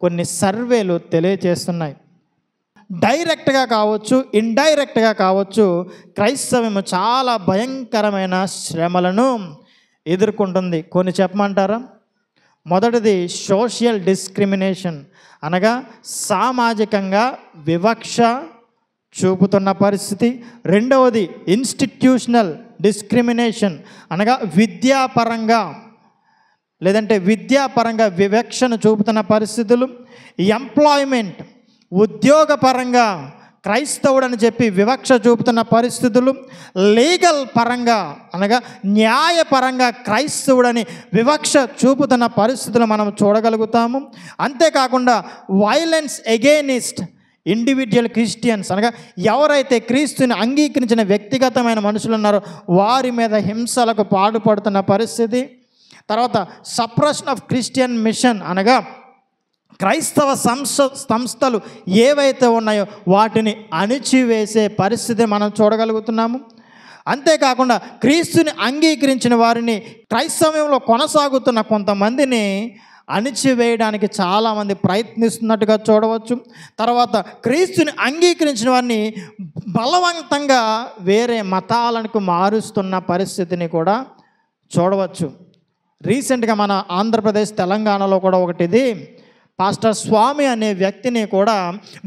కొన్ని సర్వేలు తెలియజేస్తున్నాయి. డైరెక్ట్గా కావచ్చు, ఇండైరెక్ట్గా కావచ్చు, క్రైస్తవము చాలా భయంకరమైన శ్రమలను ఎదుర్కొంటుంది. కొన్ని చెప్పమంటారా? మొదటిది సోషల్ డిస్క్రిమినేషన్ అనగా సామాజికంగా వివక్ష చూపుతున్న పరిస్థితి. రెండవది ఇన్స్టిట్యూషనల్ డిస్క్రిమినేషన్ అనగా విద్యాపరంగా వివక్షను చూపుతున్న పరిస్థితులు. ఎంప్లాయ్మెంట్ ఉద్యోగపరంగా క్రైస్తవుడని చెప్పి వివక్ష చూపుతున్న పరిస్థితులు. లీగల్ పరంగా అనగా న్యాయపరంగా క్రైస్తవుడని వివక్ష చూపుతున్న పరిస్థితులు మనం చూడగలుగుతాము. అంతేకాకుండా వైలెన్స్ ఎగెయినిస్ట్ ఇండివిజువల్ క్రిస్టియన్స్ అనగా ఎవరైతే క్రీస్తుని అంగీకరించిన వ్యక్తిగతమైన మనుషులు ఉన్నారో వారి మీద హింసలకు పాటుపడుతున్న పరిస్థితి. తర్వాత సప్రెషన్ ఆఫ్ క్రిస్టియన్ మిషన్ అనగా క్రైస్తవ సంస్థలు ఏవైతే ఉన్నాయో వాటిని అణిచివేసే పరిస్థితి మనం చూడగలుగుతున్నాము. అంతేకాకుండా క్రీస్తుని అంగీకరించిన వారిని క్రైస్తవంలో కొనసాగుతున్న కొంతమందిని అణిచివేయడానికి చాలామంది ప్రయత్నిస్తున్నట్టుగా చూడవచ్చు. తర్వాత క్రీస్తుని అంగీకరించిన వారిని బలవంతంగా వేరే మతాలకు మారుస్తున్న పరిస్థితిని కూడా చూడవచ్చు. రీసెంట్గా మన ఆంధ్రప్రదేశ్ తెలంగాణలో కూడా ఒకటిది, పాస్టర్ స్వామి అనే వ్యక్తిని కూడా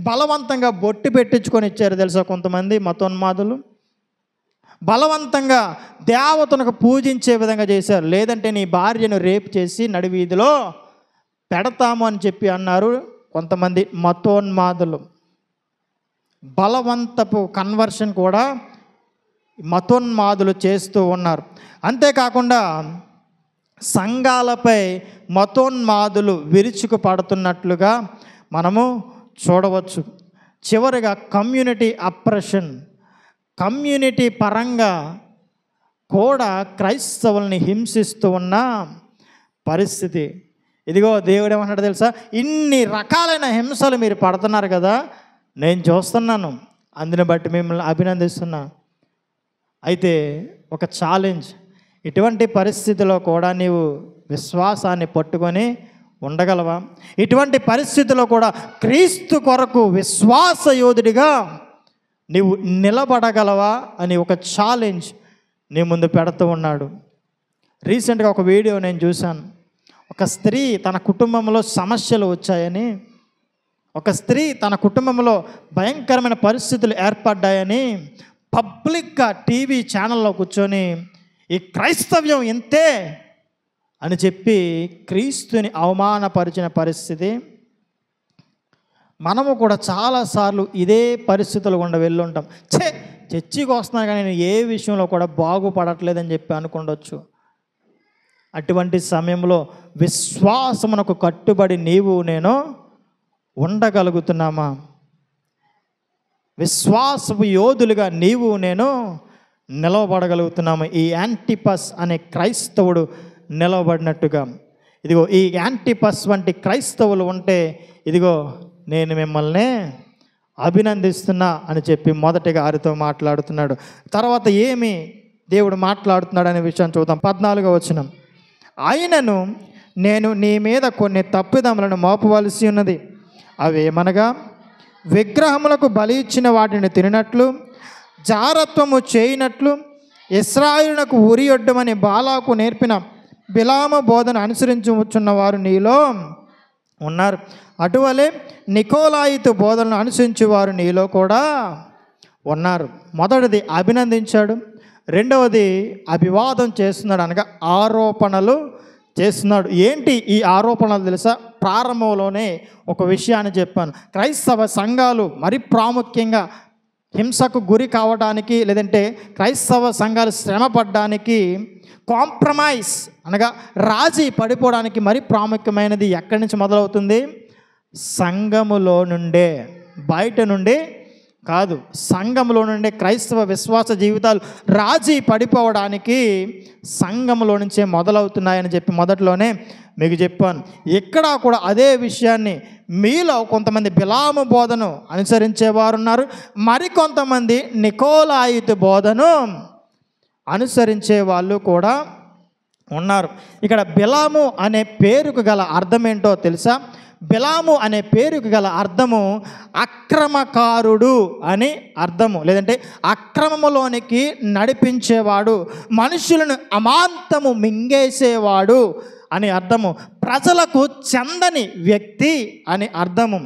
బలవంతంగా బొట్టు పెట్టించుకొని ఇచ్చారు తెలుసా కొంతమంది మతోన్మాదులు. బలవంతంగా దేవతను పూజించే విధంగా చేశారు. లేదంటే నీ భార్యను రేప్ చేసి నడివీధిలో పెడతాము అని చెప్పి అన్నారు కొంతమంది మతోన్మాదులు. బలవంతపు కన్వర్షన్ కూడా మతోన్మాదులు చేస్తూ ఉన్నారు. అంతేకాకుండా సంఘాలపై మతోన్మాదులు విరుచుకు పడుతున్నట్లుగా మనము చూడవచ్చు. చివరిగా కమ్యూనిటీ అప్రెషన్, కమ్యూనిటీ పరంగా కూడా క్రైస్తవుల్ని హింసిస్తూ ఉన్న పరిస్థితి. ఇదిగో దేవుడు ఏమంటాడు తెలుసా? ఇన్ని రకాలైన హింసలు మీరు పడుతున్నారు కదా, నేను చూస్తున్నాను, అందుని బట్టి మిమ్మల్ని అభినందిస్తున్నా. అయితే ఒక ఛాలెంజ్, ఇటువంటి పరిస్థితిలో కూడా నీవు విశ్వాసాన్ని పట్టుకొని ఉండగలవా? ఇటువంటి పరిస్థితిలో కూడా క్రీస్తు కొరకు విశ్వాస యోధుడిగా నీవు నిలబడగలవా అని ఒక ఛాలెంజ్ నీ ముందు పెడుతూ ఉన్నాడు. రీసెంట్గా ఒక వీడియో నేను చూశాను. ఒక స్త్రీ తన కుటుంబంలో సమస్యలు వచ్చాయని, ఒక స్త్రీ తన కుటుంబంలో భయంకరమైన పరిస్థితులు ఏర్పడ్డాయని పబ్లిక్గా టీవీ ఛానల్లో కూర్చొని ఈ క్రైస్తవ్యం ఇంతే అని చెప్పి క్రీస్తుని అవమానపరిచిన పరిస్థితి. మనము కూడా చాలాసార్లు ఇదే పరిస్థితులు గుండా వెళ్ళుంటాం. చర్చికి వస్తున్నాను కానీ నేను ఏ విషయంలో కూడా బాగుపడట్లేదని చెప్పి అనుకుండొచ్చు. అటువంటి సమయంలో విశ్వాసమునకు కట్టుబడి నీవు నేను ఉండగలుగుతున్నామా? విశ్వాసపు యోధులుగా నీవు నేను నిలవబడగలుగుతున్నాము? ఈ యాంటిపస్ అనే క్రైస్తవుడు నిలవబడినట్టుగా. ఇదిగో ఈ యాంటిపస్ వంటి క్రైస్తవులు ఉంటే ఇదిగో నేను మిమ్మల్ని అభినందిస్తున్నా అని చెప్పి మొదటిగా వారితో మాట్లాడుతున్నాడు. తర్వాత ఏమి దేవుడు మాట్లాడుతున్నాడు అనే విషయాన్ని చూద్దాం. 14వ వచనం, ఆయనను నేను నీ మీద కొన్ని తప్పిదములను మోపవలసి ఉన్నది. అవేమనగా విగ్రహములకు బలి ఇచ్చిన వాటిని తినట్లు, జారత్వము చేయనట్లు, ఇశ్రాయేలునకు ఉరియొడ్డమని బాలాకు నేర్పిన బిలాము బోధన అనుసరించుచున్న వారు నీలో ఉన్నారు. అటువలే నికోలాయితు బోధనను అనుసరించేవారు నీలో కూడా ఉన్నారు. మొదటిది అభినందించాడు, రెండవది అభివాదం చేస్తున్నాడు, అనగా ఆరోపణలు చేస్తున్నాడు. ఏంటి ఈ ఆరోపణలు తెలుసా? ప్రారంభంలోనే ఒక విషయాన్ని చెప్పాను. క్రైస్తవ సంఘాలు మరి ప్రాముఖ్యంగా హింసకు గురి కావడానికి, లేదంటే క్రైస్తవ సంఘాలు శ్రమ పడడానికి, కాంప్రమైజ్ అనగా రాజీ పడిపోవడానికి మరి ప్రాముఖ్యమైనది ఎక్కడి నుంచి మొదలవుతుంది? సంఘములో నుండే, బయట నుండి కాదు. సంఘములో నుండే క్రైస్తవ విశ్వాస జీవితాలు రాజీ పడిపోవడానికి సంఘములో నుంచే మొదలవుతున్నాయని చెప్పి మొదట్లోనే మీకు చెప్పాను. ఇక్కడ కూడా అదే విషయాన్ని, మీలో కొంతమంది బిలాము బోధను అనుసరించేవారు ఉన్నారు, మరికొంతమంది నికోలాయితు బోధను అనుసరించే వాళ్ళు కూడా ఉన్నారు. ఇక్కడ బిలాము అనే పేరుకు గల అర్థం ఏంటో తెలుసా? బిలాము అనే పేరుకు గల అర్థము అక్రమకారుడు అని అర్థము, లేదంటే అక్రమములోనికి నడిపించేవాడు, మనుషులను అమాంతము మింగేసేవాడు అని అర్థము, ప్రజలకు చెందని వ్యక్తి అని అర్థము.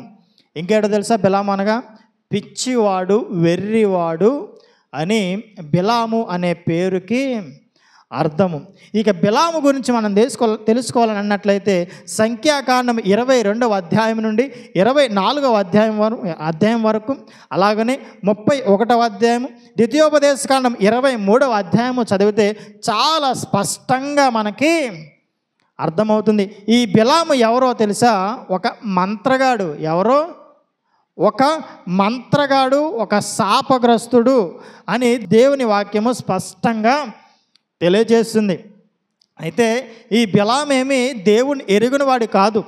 ఇంకేటో తెలుసా? బిలాము అనగా పిచ్చివాడు, వెర్రివాడు అని బిలాము అనే పేరుకి అర్థము. ఇక బిలాము గురించి మనం తెలుసుకోవాలని అన్నట్లయితే సంఖ్యాకాండం 22వ అధ్యాయం నుండి 24వ అధ్యాయం వరకు, అలాగనే 31వ అధ్యాయము, ద్వితీయోపదేశకాండం 23వ అధ్యాయము చదివితే చాలా స్పష్టంగా మనకి అర్థమవుతుంది. ఈ బిలాము ఎవరో తెలుసా? ఒక మంత్రగాడు. ఎవరో? ఒక మంత్రగాడు, ఒక శాపగ్రస్తుడు అని దేవుని వాక్యము స్పష్టంగా తెలియజేస్తుంది. అయితే ఈ బిలామేమి దేవుని ఎరుగునవాడు కాదు.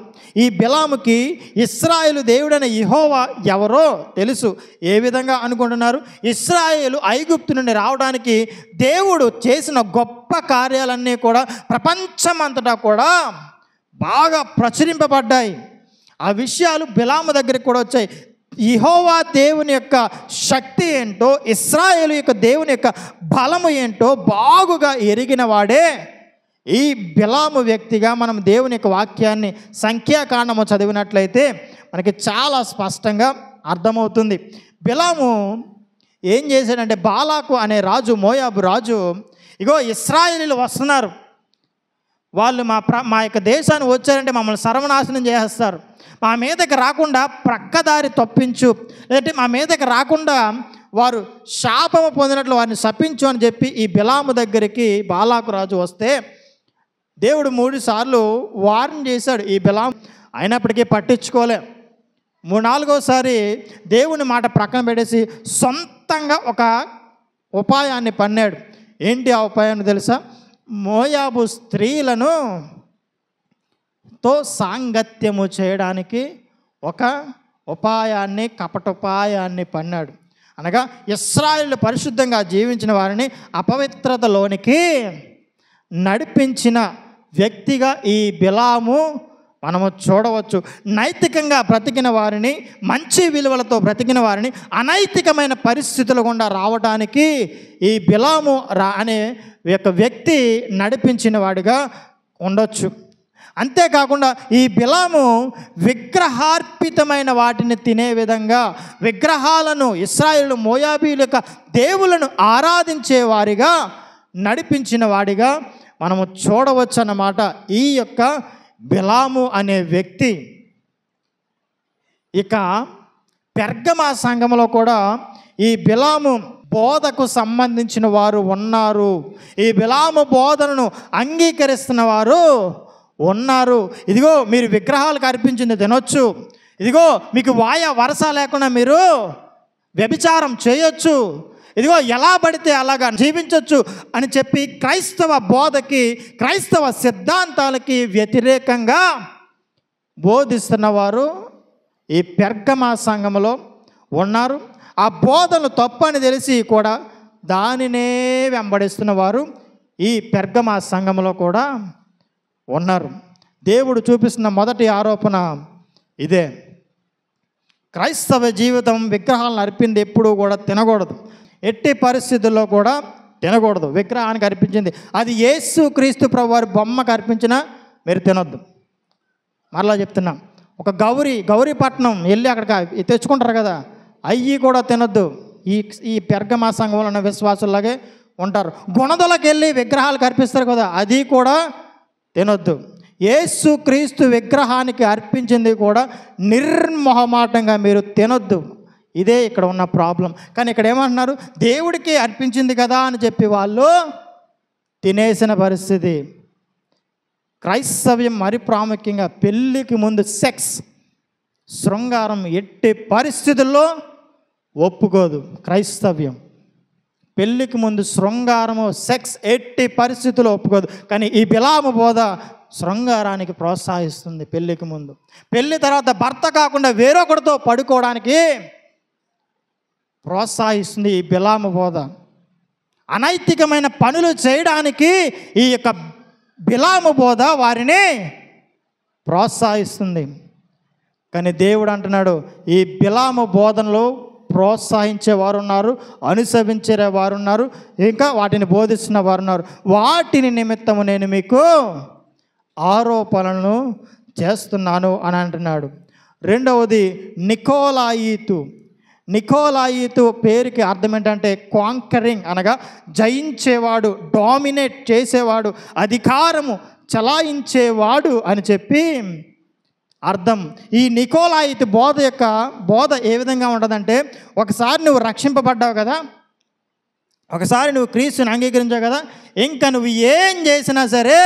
ఈ బిలాముకి ఇశ్రాయేలు దేవుడైన యెహోవా ఎవరో తెలుసు. ఏ విధంగా అనుకుంటున్నారు? ఇశ్రాయేలు ఐగుప్తు నుండి రావడానికి దేవుడు చేసిన గొప్ప కార్యాలన్నీ కూడా ప్రపంచమంతటా కూడా బాగా ప్రచురింపబడ్డాయి. ఆ విషయాలు బిలాము దగ్గరికి కూడా వచ్చాయి. యెహోవా దేవుని యొక్క శక్తి ఏంటో, ఇశ్రాయేలు యొక్క దేవుని యొక్క బలము ఏంటో బాగుగా ఎరిగిన వాడే ఈ బిలాము వ్యక్తిగా మనం దేవుని యొక్క వాక్యాన్ని సంఖ్యాకాండము చదివినట్లయితే మనకి చాలా స్పష్టంగా అర్థమవుతుంది. బిలాము ఏం చేశాడంటే, బాలాకు అనే రాజు, మోయాబు రాజు, ఇగో ఇశ్రాయేలీలు వస్తున్నారు, వాళ్ళు మా యొక్క దేశాన్ని వచ్చారంటే మమ్మల్ని సర్వనాశనం చేసేస్తారు, మా మీదకి రాకుండా ప్రక్కదారి తప్పించు, లేదంటే మా మీదకి రాకుండా వారు శాపము పొందినట్లు వారిని శపించు అని చెప్పి ఈ బిలాము దగ్గరికి బాలాకు రాజు వస్తే దేవుడు 3 సార్లు వార్న్ చేశాడు ఈ బిలాము. అయినప్పటికీ పట్టించుకోలే. 4వసారి దేవుని మాట ప్రక్కన పెట్టేసి సొంతంగా ఒక ఉపాయాన్ని పన్నాడు. ఏంటి ఆ ఉపాయాన్ని తెలుసా? మోయాబు స్త్రీలను తో సాంగత్యము చేయడానికి ఒక ఉపాయాన్ని, కపటోపాయాన్ని పన్నాడు. అనగా ఇశ్రాయేలు పరిశుద్ధంగా జీవించిన వారిని అపవిత్రతలోనికి నడిపించిన వ్యక్తిగా ఈ బిలాము మనము చూడవచ్చు. నైతికంగా బ్రతికిన వారిని, మంచి విలువలతో బ్రతికిన వారిని అనైతికమైన పరిస్థితుల గుండా రావడానికి ఈ బిలాము అనే యొక్క వ్యక్తి నడిపించిన వాడిగా ఉండొచ్చు. అంతేకాకుండా ఈ బిలాము విగ్రహార్పితమైన వాటిని తినే విధంగా, విగ్రహాలను, ఇశ్రాయేలు మోయాబీల యొక్క దేవులను ఆరాధించే వారిగా నడిపించిన వాడిగా మనము చూడవచ్చు అన్నమాట ఈ యొక్క బిలాము అనే వ్యక్తి. ఇక పెర్గమా సంఘములో కూడా ఈ బిలాము బోధకు సంబంధించిన వారు ఉన్నారు. ఈ బిలాము బోధనను అంగీకరిస్తున్న వారు ఉన్నారు. ఇదిగో మీరు విగ్రహాలకు అర్పించింది తినొచ్చు, ఇదిగో మీకు వరస లేకుండా మీరు వ్యభిచారం చేయొచ్చు, ఇదిగో ఎలా పడితే అలాగా జీవించవచ్చు అని చెప్పి క్రైస్తవ బోధకి, క్రైస్తవ సిద్ధాంతాలకి వ్యతిరేకంగా బోధిస్తున్నవారు ఈ పెర్గమా సంఘములో ఉన్నారు. ఆ బోధనలు తప్పు అని తెలిసి కూడా దానినే వెంబడిస్తున్న వారు ఈ పెర్గమా సంఘములో కూడా ఉన్నారు. దేవుడు చూపిస్తున్న మొదటి ఆరోపణ ఇదే. క్రైస్తవ జీవితం విగ్రహాలను అర్పింది ఎప్పుడూ కూడా తినకూడదు, ఎట్టి పరిస్థితుల్లో కూడా తినకూడదు. విగ్రహానికి అర్పించింది అది యేసు క్రీస్తు ప్రభు వారి బొమ్మకు అర్పించినా మీరు తినొద్దు. మరలా చెప్తున్నా, ఒక గౌరీపట్నం వెళ్ళి అక్కడికి తెచ్చుకుంటారు కదా, అయ్యి కూడా తినొద్దు. ఈ పెర్గమా సంఘంలో ఉన్న విశ్వాసులాగే ఉంటారు. గుణదలకు వెళ్ళి విగ్రహాలకు అర్పిస్తారు కదా, అది కూడా తినొద్దు. యేసు క్రీస్తు విగ్రహానికి అర్పించింది కూడా నిర్మోహమాటంగా మీరు తినొద్దు. ఇదే ఇక్కడ ఉన్న ప్రాబ్లం. కానీ ఇక్కడ ఏమంటున్నారు, దేవుడికి అర్పించింది కదా అని చెప్పి వాళ్ళు తినేసిన పరిస్థితి. క్రైస్తవ్యం మరి ప్రాముఖ్యంగా పెళ్ళికి ముందు సెక్స్, శృంగారం ఎట్టి పరిస్థితుల్లో ఒప్పుకోదు క్రైస్తవ్యం. పెళ్ళికి ముందు శృంగారము, సెక్స్ ఎట్టి పరిస్థితుల్లో ఒప్పుకోదు. కానీ ఈ బిలాము బోధ శృంగారానికి ప్రోత్సహిస్తుంది. పెళ్ళికి ముందు, పెళ్ళి తర్వాత భర్త కాకుండా వేరొకరితో పడుకోవడానికి ప్రోత్సహిస్తుంది ఈ బిలాము బోధ. అనైతికమైన పనులు చేయడానికి ఈ యొక్క బిలాము బోధ వారిని ప్రోత్సహిస్తుంది. కానీ దేవుడు అంటున్నాడు, ఈ బిలాము బోధనలో ప్రోత్సహించే వారు ఉన్నారు, అనుసరించే వారు ఉన్నారు, ఇంకా వాటిని బోధిస్తున్న వారు ఉన్నారు. వాటిని నిమిత్తము నేను మీకు ఆరోపణలను చేస్తున్నాను అని అంటున్నాడు. రెండవది నికోలాయితు పేరుకి అర్థం ఏంటంటే కాంకరింగ్, అనగా జయించేవాడు, డామినేట్ చేసేవాడు, అధికారము చలాయించేవాడు అని చెప్పి అర్థం. ఈ నికోలాయితు బోధ ఏ విధంగా ఉంటుందంటే, ఒకసారి నువ్వు రక్షింపబడ్డావు కదా, ఒకసారి నువ్వు క్రీస్తుని అంగీకరించావు కదా, ఇంకా నువ్వు ఏం చేసినా సరే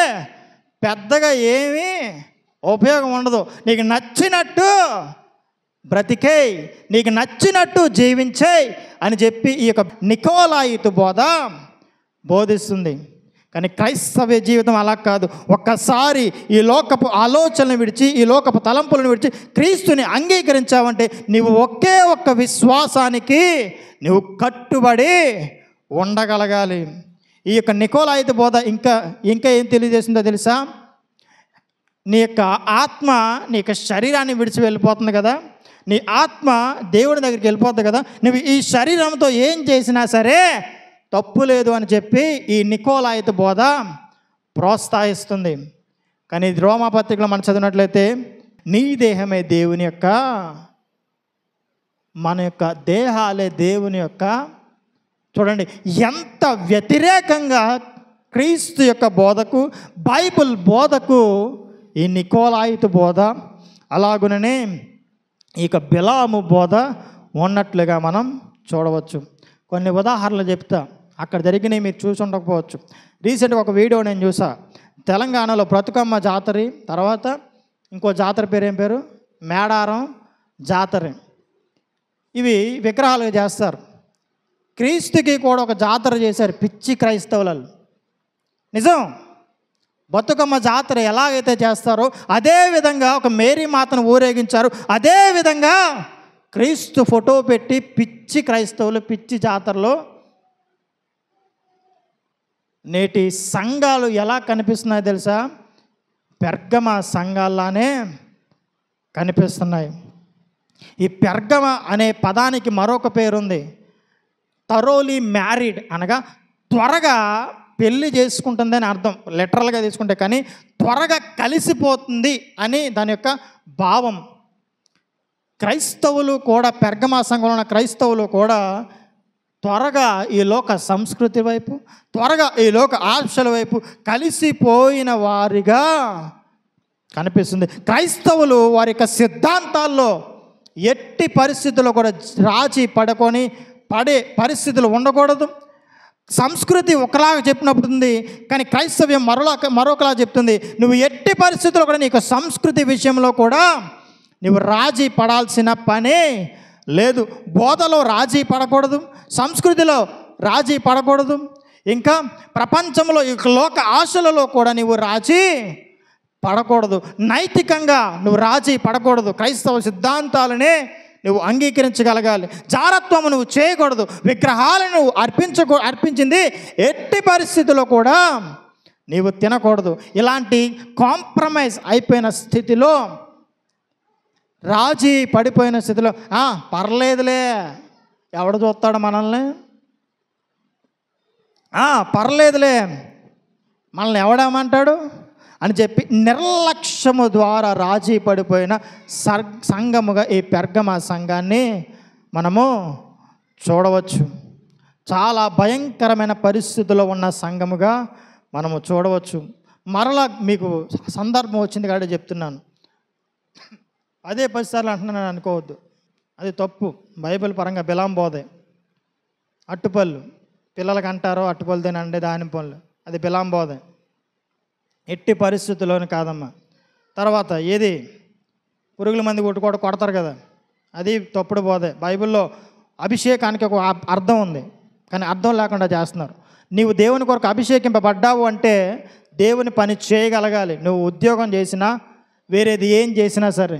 పెద్దగా ఏమీ ఉపయోగం ఉండదు. నీకు నచ్చినట్టు బ్రతికేయ్, నీకు నచ్చినట్టు జీవించేయ్ అని చెప్పి ఈ యొక్క నికోలాయితు బోధిస్తుంది. కానీ క్రైస్తవ జీవితం అలా కాదు. ఒక్కసారి ఈ లోకపు ఆలోచనలు విడిచి, ఈ లోకపు తలంపులను విడిచి క్రీస్తుని అంగీకరించావంటే నీవు ఒకే ఒక్క విశ్వాసానికి నువ్వు కట్టుబడి ఉండగలగాలి. ఈ యొక్క నికోలాయితు బోధ ఇంకా ఏం తెలియజేసిందో తెలుసా? నీ యొక్క ఆత్మ నీ యొక్క శరీరాన్ని విడిచి వెళ్ళిపోతుంది కదా, నీ ఆత్మ దేవుడి దగ్గరికి వెళ్ళిపోతుంది కదా, నువ్వు ఈ శరీరంతో ఏం చేసినా సరే తప్పు లేదు అని చెప్పి ఈ నికోలాయితు బోధ ప్రోత్సహిస్తుంది. కానీ రోమాపత్రికలో మనం చదివినట్లయితే, నీ దేహమే దేవుని యొక్క, మన యొక్క దేహాలే దేవుని యొక్క, చూడండి ఎంత వ్యతిరేకంగా క్రీస్తు యొక్క బోధకు, బైబిల్ బోధకు ఈ నికోలాయితు బోధ, అలాగుననే ఈ యొక్క బిలాము బోధ ఉన్నట్లుగా మనం చూడవచ్చు. కొన్ని ఉదాహరణలు చెప్తా, అక్కడ జరిగినవి మీరు చూసి ఉండకపోవచ్చు. రీసెంట్గా ఒక వీడియో నేను చూసా. తెలంగాణలో బ్రతుకమ్మ జాతర, తర్వాత ఇంకో జాతర ఏం పేరు, మేడారం జాతర. ఇవి విగ్రహాలుగా చేస్తారు. క్రీస్తుకి కూడా ఒక జాతర చేశారు పిచ్చి క్రైస్తవులు. నిజం, బతుకమ్మ జాతర ఎలాగైతే చేస్తారో అదే విధంగా ఒక మేరీ మాతను ఊరేగించారు. అదే విధంగా క్రీస్తు ఫోటో పెట్టి పిచ్చి క్రైస్తవులు పిచ్చి జాతరలో. నేటి సంఘాలు ఎలా కనిపిస్తున్నాయో తెలుసా? పెర్గమ సంఘాల్లానే కనిపిస్తున్నాయి. ఈ పెర్గమ అనే పదానికి మరొక పేరుంది, థరోలీ మ్యారీడ్, అనగా త్వరగా పెళ్ళి చేసుకుంటుంది అని అర్థం లిటరల్గా తీసుకుంటే. కానీ త్వరగా కలిసిపోతుంది అని దాని యొక్క భావం. క్రైస్తవులు కూడా, పెర్గమా సంఘంలో ఉన్న క్రైస్తవులు కూడా త్వరగా ఈ లోక సంస్కృతి వైపు, త్వరగా ఈ లోక ఆశల వైపు కలిసిపోయిన వారిగా కనిపిస్తుంది. క్రైస్తవులు వారి యొక్క సిద్ధాంతాల్లో ఎట్టి పరిస్థితుల్లో కూడా రాజీ పడే పరిస్థితులు ఉండకూడదు. సంస్కృతి ఒకలాగా చెప్పినప్పుడు ఉంది, కానీ క్రైస్తవ్యం మరొకలా చెప్తుంది. నువ్వు ఎట్టి పరిస్థితుల్లో కూడా నీకు సంస్కృతి విషయంలో కూడా నువ్వు రాజీ పడాల్సిన పనే లేదు. బోధలో రాజీ పడకూడదు, సంస్కృతిలో రాజీ పడకూడదు. ఇంకా ప్రపంచంలో ఈ లోక ఆశలలో కూడా నీవు రాజీ పడకూడదు. నైతికంగా నువ్వు రాజీ పడకూడదు. క్రైస్తవ సిద్ధాంతాలనే నువ్వు అంగీకరించగలగాలి. జారత్వము నువ్వు చేయకూడదు. విగ్రహాలను నువ్వు అర్పించింది ఎట్టి పరిస్థితుల్లో కూడా నీవు తినకూడదు. ఇలాంటి కాంప్రమైజ్ అయిపోయిన స్థితిలో, రాజీ పడిపోయిన స్థితిలో పర్లేదులే, ఎవడు చూస్తాడు మనల్ని, పర్లేదులే, మనల్ని ఎవడేమంటాడు అని చెప్పి నిర్లక్ష్యము ద్వారా రాజీ పడిపోయిన సంఘముగా ఈ పెర్గమ సంఘాన్ని మనము చూడవచ్చు. చాలా భయంకరమైన పరిస్థితుల్లో ఉన్న సంఘముగా మనము చూడవచ్చు. మరలా మీకు సందర్భం వచ్చింది కాబట్టి చెప్తున్నాను. అదే 10 సార్లు అంటున్నాను అనుకోవద్దు, అది తప్పు. బైబిల్ పరంగా బిలాం బోధే. అట్టుపళ్ళు పిల్లలకి అంటారో అట్టుపళ్ళు తినండి దానిమ్మ పళ్ళు, అది బిలాం బోధే. ఎట్టి పరిస్థితుల్లోని కాదమ్మా. తర్వాత ఏది పురుగుల మంది కొడతారు కదా, అది తప్పుడు బోధే. బైబిల్లో అభిషేకానికి ఒక అర్థం ఉంది, కానీ అర్థం లేకుండా చేస్తున్నారు. నీవు దేవుని కొరకు అభిషేకింపబడ్డావు అంటే దేవుని పని చేయగలగాలి. నువ్వు ఉద్యోగం చేసినా వేరేది ఏం చేసినా సరే.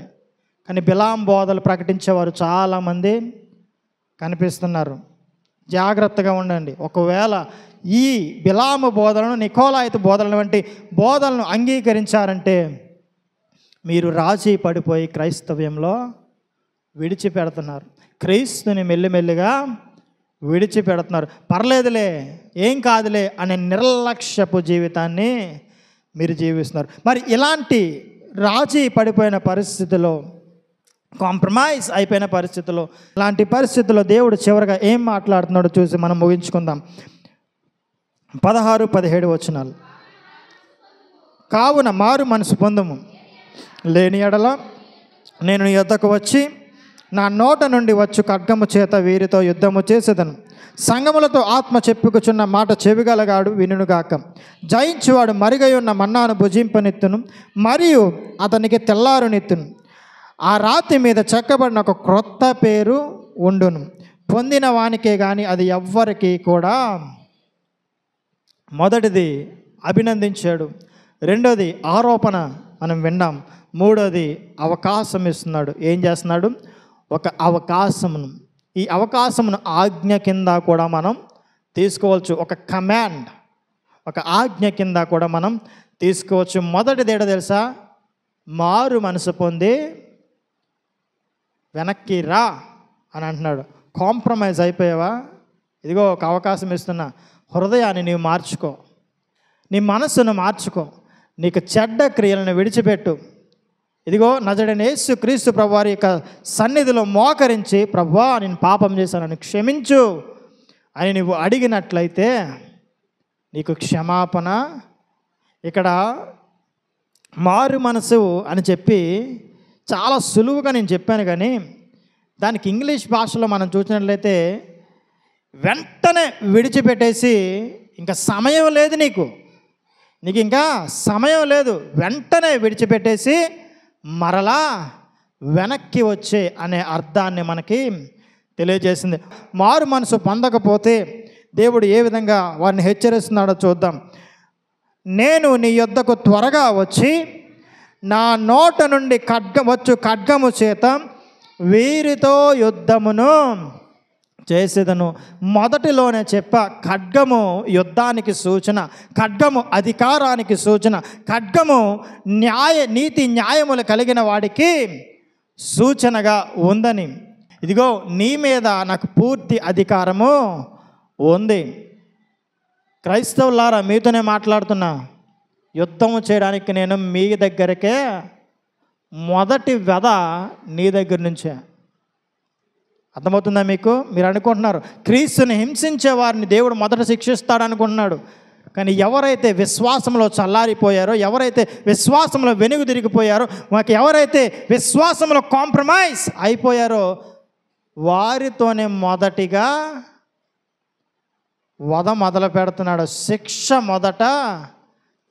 కానీ బిలాం బోధలు ప్రకటించేవారు చాలామంది కనిపిస్తున్నారు. జాగ్రత్తగా ఉండండి. ఒకవేళ ఈ బిలాము బోధలను, నికోలాయితు బోధలను వంటి బోధలను అంగీకరించారంటే మీరు రాజీ పడిపోయి క్రైస్తవ్యంలో విడిచిపెడుతున్నారు. క్రీస్తుని మెల్లిమెల్లిగా విడిచిపెడుతున్నారు. పర్లేదులే, ఏం కాదులే అనే నిర్లక్ష్యపు జీవితాన్ని మీరు జీవిస్తున్నారు. మరి ఇలాంటి రాజీ పడిపోయిన పరిస్థితిలో, కాంప్రమైజ్ అయిపోయిన పరిస్థితుల్లో, ఇలాంటి పరిస్థితుల్లో దేవుడు చివరిగా ఏం మాట్లాడుతున్నాడో చూసి మనం ముగించుకుందాం. 16-17 వచనాలు. కావున మారు మనసు పొందుము, లేని ఎడల నేను నీ యొద్దకు వచ్చి నా నోట నుండి వచ్చు ఖడ్గము చేత వీరితో యుద్ధము చేసేదను. సంగములతో ఆత్మ చెప్పుకుచున్న మాట చెవిగలగాడు వినుగాక. జయించువాడు మరిగై ఉన్న మన్నాను భుజింపనెత్తును, మరియు అతనికి తెల్లారునెత్తును. ఆ రాతి మీద చెక్కబడిన ఒక క్రొత్త పేరు ఉండును. పొందిన వానికే కానీ అది ఎవ్వరికి కూడా. మొదటిది అభినందించాడు, రెండోది ఆరోపణ మనం విన్నాం, మూడోది అవకాశం ఇస్తున్నాడు. ఏం చేస్తున్నాడు? ఒక అవకాశమును. ఈ అవకాశమును ఆజ్ఞ కింద కూడా మనం తీసుకోవచ్చు. ఒక కమాండ్, ఒక ఆజ్ఞ కింద కూడా మనం తీసుకోవచ్చు. మొదటిది ఏంటో తెలుసా? మారు మనసు పొంది వెనక్కి రా అని అంటున్నాడు. కాంప్రమైజ్ అయిపోయావా? ఇదిగో ఒక అవకాశం ఇస్తున్నా. హృదయాన్ని నీవు మార్చుకో, నీ మనస్సును మార్చుకో, నీకు చెడ్డ క్రియలను విడిచిపెట్టు. ఇదిగో నజరేయుడైన యేసు క్రీస్తు ప్రభువారి యొక్క సన్నిధిలో మోకరించి, ప్రభువా నేను పాపం చేశానని క్షమించు అని నువ్వు అడిగినట్లయితే నీకు క్షమాపణ. ఇక్కడ మారు మనసు అని చెప్పి చాలా సులువుగా నేను చెప్పాను, కానీ దానికి ఇంగ్లీష్ భాషలో మనం చూసినట్లయితే వెంటనే విడిచిపెట్టేసి, ఇంకా సమయం లేదు నీకు ఇంకా సమయం లేదు, వెంటనే విడిచిపెట్టేసి మరలా వెనక్కి వచ్చే అనే అర్థాన్ని మనకి తెలియజేసింది. మారు మనసు పొందకపోతే దేవుడు ఏ విధంగా వారిని హెచ్చరిస్తున్నాడో చూద్దాం. నేను నీ యొద్దకు త్వరగా వచ్చి నా నోట నుండి ఖడ్గము చేత వీరితో యుద్ధమును చేసేదను. మొదటిలోనే ఖడ్గము యుద్ధానికి సూచన, ఖడ్గము అధికారానికి సూచన, ఖడ్గము నీతి న్యాయములు కలిగిన వాడికి సూచనగా ఉందని. ఇదిగో నీ మీద నాకు పూర్తి అధికారము ఉంది. క్రైస్తవులారా, మీతోనే మాట్లాడుతున్నా. యుద్ధము చేయడానికి నేను మీ దగ్గరకే, మొదటి వెద నీ దగ్గర నుంచే. అర్థమవుతుందా మీకు? మీరు అనుకుంటున్నారు క్రీస్తుని హింసించే వారిని దేవుడు మొదట శిక్షిస్తాడు అనుకుంటున్నాడు. కానీ ఎవరైతే విశ్వాసంలో చల్లారిపోయారో, ఎవరైతే విశ్వాసంలో వెనుగు తిరిగిపోయారో, మాకు ఎవరైతే విశ్వాసంలో కాంప్రమైజ్ అయిపోయారో వారితోనే మొదటిగా వధ మొదలు పెడుతున్నాడు. శిక్ష మొదట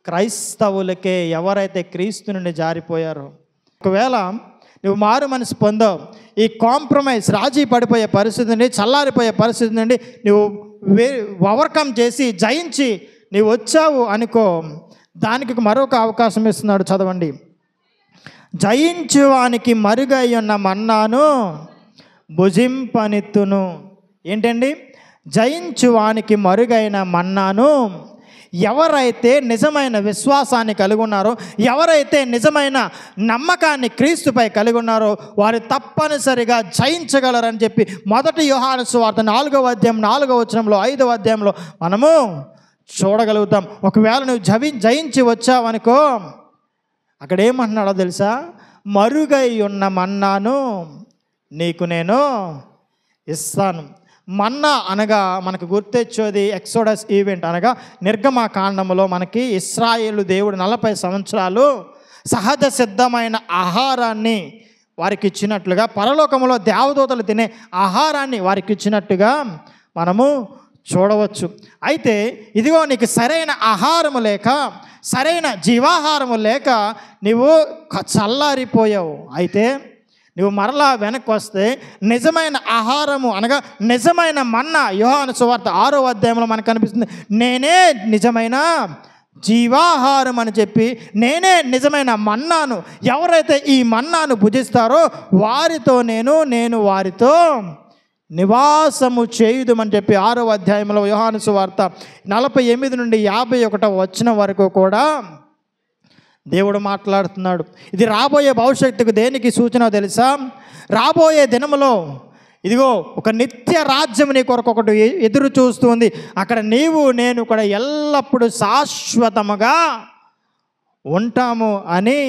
క్రైస్తవులకే, ఎవరైతే క్రీస్తు నుండి జారిపోయారో. ఒకవేళ నువ్వు మారు మనసు పొందావు, ఈ కాంప్రమైజ్ రాజీ పడిపోయే పరిస్థితి నుండి, చల్లారిపోయే పరిస్థితి నుండి నువ్వు ఓవర్కమ్ చేసి జయించి నీవు వచ్చావు అనుకో, దానికి మరొక అవకాశం ఇస్తున్నాడు. చదవండి. జయించువానికి మరుగై ఉన్న మన్నాను భుజింపనిత్తును. ఏంటండి? జయించువానికి మరుగైన మన్నాను. ఎవరైతే నిజమైన విశ్వాసాన్ని కలిగి ఉన్నారో, ఎవరైతే నిజమైన నమ్మకాన్ని క్రీస్తుపై కలిగి ఉన్నారో వారు తప్పనిసరిగా జయించగలరని చెప్పి 1 యోహాను సువార్త 4వ అధ్యాయం 4వ వచనంలో 5వ అధ్యాయంలో మనము చూడగలుగుతాం. ఒకవేళ నువ్వు జయించి వచ్చావనుకో, అక్కడ ఏమంటున్నాడో తెలుసా? మరుగై ఉన్న మన్నాను నీకు నేను ఇస్తాను. మన్నా అనగా మనకు గుర్తొచ్చేది ఎక్సోడస్ ఈవెంట్, అనగా నిర్గమకాండములో మనకి ఇశ్రాయేలు దేవుడు 40 సంవత్సరాలు సహజ సిద్ధమైన ఆహారాన్ని వారికి ఇచ్చినట్లుగా, పరలోకములో దేవదూతలు తినే ఆహారాన్ని వారికి ఇచ్చినట్టుగా మనము చూడవచ్చు. అయితే ఇదిగో నీకు సరైన ఆహారము లేక, సరైన జీవాహారము లేక నీవు చల్లారిపోయావు. అయితే నువ్వు మరలా వెనక్కి వస్తే నిజమైన ఆహారము అనగా నిజమైన మన్నా, యోహాను సువార్త 6వ అధ్యాయంలో మనకు కనిపిస్తుంది. నేనే నిజమైన జీవాహారం అని చెప్పి, నేనే నిజమైన మన్నాను. ఎవరైతే ఈ మన్నాను భుజిస్తారో వారితో నేను వారితో నివాసము చేయుదుమని చెప్పి 6వ అధ్యాయంలో యోహాను సువార్త 48 నుండి 51 వచనం వరకు కూడా దేవుడు మాట్లాడుతున్నాడు. ఇది రాబోయే భవిష్యత్తుకు దేనికి సూచన తెలుసా? రాబోయే దినములో ఇదిగో ఒక నిత్య రాజ్యం నీ కొరకు ఒకటి ఎదురు చూస్తుంది. అక్కడ నీవు నేను కూడా ఎల్లప్పుడూ శాశ్వతముగా ఉంటాము అని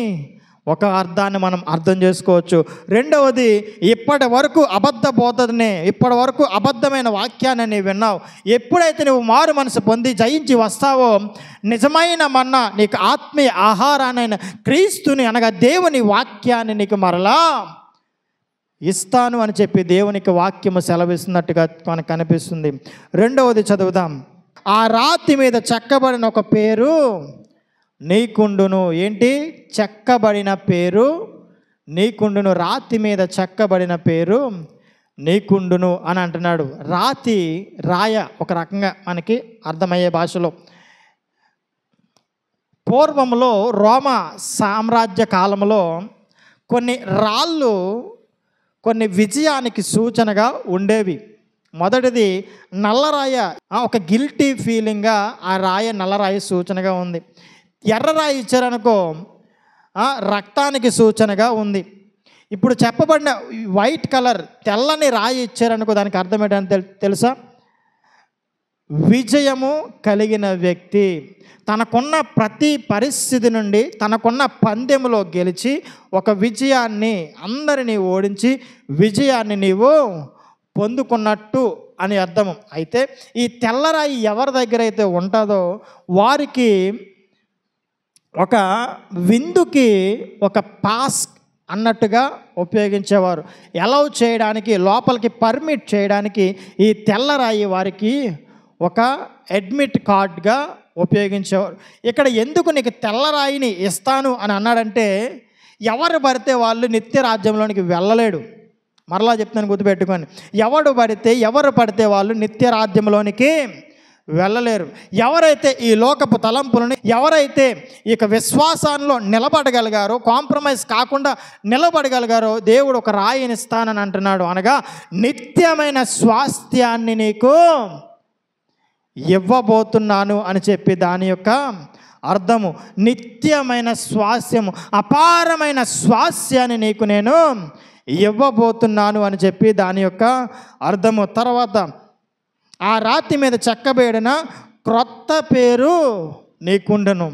ఒక అర్థాన్ని మనం అర్థం చేసుకోవచ్చు. రెండవది, ఇప్పటి వరకు అబద్ధ బోధనే, ఇప్పటి వరకు అబద్ధమైన వాక్యాన్ని నీవు విన్నావు. ఎప్పుడైతే నువ్వు మారు మనసు పొంది జయించి వస్తావో, నిజమైన మన్నా నీకు ఆత్మీయ ఆహారాన్ని క్రీస్తుని అనగా దేవుని వాక్యాన్ని నీకు మరలా ఇస్తాను అని చెప్పి దేవునికి వాక్యము సెలవిస్తున్నట్టుగా మనకు కనిపిస్తుంది. రెండవది చదువుదాం. ఆ రాతి మీద చెక్కబడిన ఒక పేరు నీకుండును. ఏంటి? చెక్కబడిన పేరు నీకుండును. రాతి మీద చెక్కబడిన పేరు నీకుండును అని అంటున్నాడు. రాతి, రాయ ఒక రకంగా మనకి అర్థమయ్యే భాషలో. పూర్వంలో రోమా సామ్రాజ్య కాలంలో కొన్ని రాళ్ళు కొన్ని విజయానికి సూచనగా ఉండేవి. మొదటిది నల్లరాయ, ఒక గిల్టీ ఫీలింగ్గా ఆ రాయ నల్లరాయి సూచనగా ఉంది. ఎర్రరాయి ఇచ్చారనుకో రక్తానికి సూచనగా ఉంది. ఇప్పుడు చెప్పబడిన వైట్ కలర్ తెల్లని రాయి ఇచ్చారనుకో దానికి అర్థం ఏంటని తెలుసా? విజయము కలిగిన వ్యక్తి, తనకున్న ప్రతి పరిస్థితి నుండి తనకున్న పందెములో గెలిచి ఒక విజయాన్ని, అందరినీ ఓడించి విజయాన్ని నీవు పొందుకున్నట్టు అని అర్థము. అయితే ఈ తెల్లరాయి ఎవరి దగ్గర అయితే ఉంటుందో వారికి ఒక విందుకి ఒక పాస్ అన్నట్టుగా ఉపయోగించేవారు. అలౌ చేయడానికి, లోపలికి పర్మిట్ చేయడానికి ఈ తెల్లరాయి వారికి ఒక అడ్మిట్ కార్డ్గా ఉపయోగించేవారు. ఇక్కడ ఎందుకు నీకు తెల్లరాయిని ఇస్తాను అని అన్నాడంటే, ఎవరు పడితే వాళ్ళు నిత్య రాజ్యంలోనికి వెళ్ళలేడు. మరలా చెప్తాను, గుర్తుపెట్టుకోండి. ఎవరు పడితే వాళ్ళు నిత్య రాజ్యంలోనికి వెళ్ళలేరు. ఎవరైతే ఈ లోకపు తలంపులని, ఎవరైతే ఇక విశ్వాసాల్లో నిలబడగలిగారో, కాంప్రమైజ్ కాకుండా నిలబడగలిగారో దేవుడు ఒక రాయిని ఇస్తానని అంటున్నాడు. అనగా నిత్యమైన స్వాస్థ్యాన్ని నీకు ఇవ్వబోతున్నాను అని చెప్పి దాని యొక్క అర్థము. నిత్యమైన స్వాస్థ్యము, అపారమైన స్వాస్థ్యాన్ని నీకు నేను ఇవ్వబోతున్నాను అని చెప్పి దాని యొక్క అర్థము. తర్వాత ఆ రాతి మీద చెక్కబడిన క్రొత్త పేరు నీకుండును.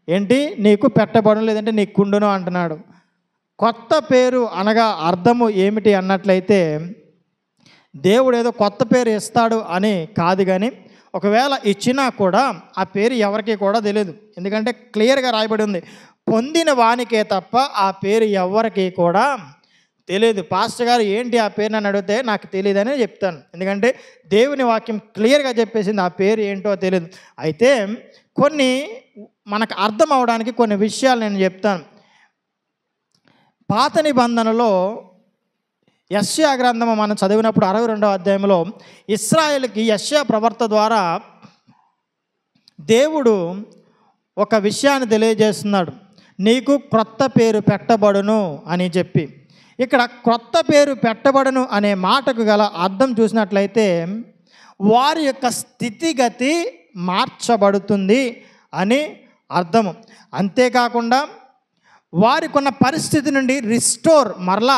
ఏంటి? నీకు పెట్టబడును, లేదంటే నీకుండును అంటున్నాడు. కొత్త పేరు అనగా అర్థము ఏమిటి అన్నట్లయితే, దేవుడు ఏదో కొత్త పేరు ఇస్తాడు అని కాదు, కానీ ఒకవేళ ఇచ్చినా కూడా ఆ పేరు ఎవరికి కూడా తెలియదు. ఎందుకంటే క్లియర్గా రాయబడి ఉంది, పొందిన వానికే తప్ప ఆ పేరు ఎవరికి కూడా తెలియదు. పాస్టర్ గారు ఏంటి ఆ పేరు నన్ను అడిగితే నాకు తెలియదని చెప్తాను. ఎందుకంటే దేవుని వాక్యం క్లియర్గా చెప్పేసింది ఆ పేరు ఏంటో తెలియదు. అయితే కొన్ని మనకు అర్థం అవడానికి కొన్ని విషయాలు నేను చెప్తాను. పాత నిబంధనలో యెషయా గ్రంథము మనం చదివినప్పుడు 62వ అధ్యాయంలో ఇశ్రాయేలుకి యెషయా ప్రవక్త ద్వారా దేవుడు ఒక విషయాన్ని తెలియజేస్తున్నాడు. నీకు క్రొత్త పేరు పెట్టబడును అని చెప్పి. ఇక్కడ క్రొత్త పేరు పెట్టబడును అనే మాటకు గల అర్థం చూసినట్లయితే వారి యొక్క స్థితిగతి మార్చబడుతుంది అని అర్థము. అంతేకాకుండా వారికి ఉన్న పరిస్థితి నుండి రిస్టోర్, మరలా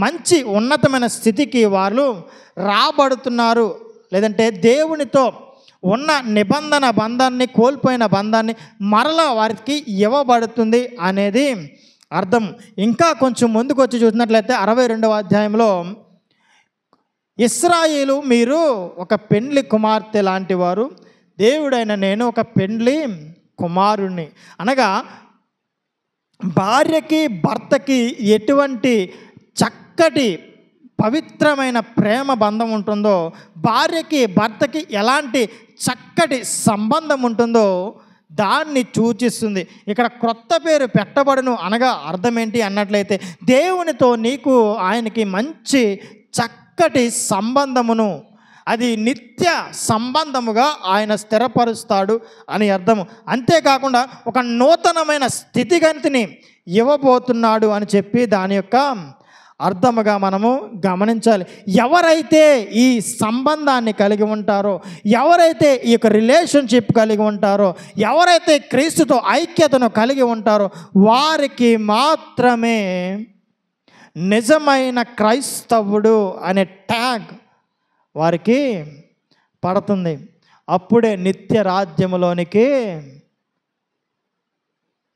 మంచి ఉన్నతమైన స్థితికి వాళ్ళు రాబడుతున్నారు. లేదంటే దేవునితో ఉన్న నిబంధన బంధాన్ని, కోల్పోయిన బంధాన్ని మరలా వారికి ఇవ్వబడుతుంది అనేది అర్థం. ఇంకా కొంచెం ముందుకు వచ్చి చూసినట్లయితే 62వ అధ్యాయంలో ఇశ్రాయేలు మీరు ఒక పెండ్లి కుమార్తె లాంటి వారు, దేవుడైన నేను ఒక పెండ్లి కుమారుణ్ణి. అనగా భార్యకి భర్తకి ఎటువంటి చక్కటి పవిత్రమైన ప్రేమ బంధం ఉంటుందో, భార్యకి భర్తకి ఎలాంటి చక్కటి సంబంధం ఉంటుందో దాన్ని సూచిస్తుంది. ఇక్కడ క్రొత్త పేరు పెట్టబడును అనగా అర్థం ఏంటి అన్నట్లయితే దేవునితో నీకు ఆయనకి మంచి చక్కటి సంబంధమును, అది నిత్య సంబంధముగా ఆయన స్థిరపరుస్తాడు అని అర్థము. అంతేకాకుండా ఒక నూతనమైన స్థితిగతిని ఇవ్వబోతున్నాడు అని చెప్పి దాని యొక్క అర్థముగా మనము గమనించాలి. ఎవరైతే ఈ సంబంధాన్ని కలిగి ఉంటారో, ఎవరైతే ఈ యొక్క రిలేషన్షిప్ కలిగి ఉంటారో, ఎవరైతే క్రీస్తుతో ఐక్యతను కలిగి ఉంటారో వారికి మాత్రమే నిజమైన క్రైస్తవుడు అనే ట్యాగ్ వారికి పడుతుంది. అప్పుడే నిత్య రాజ్యములోనికి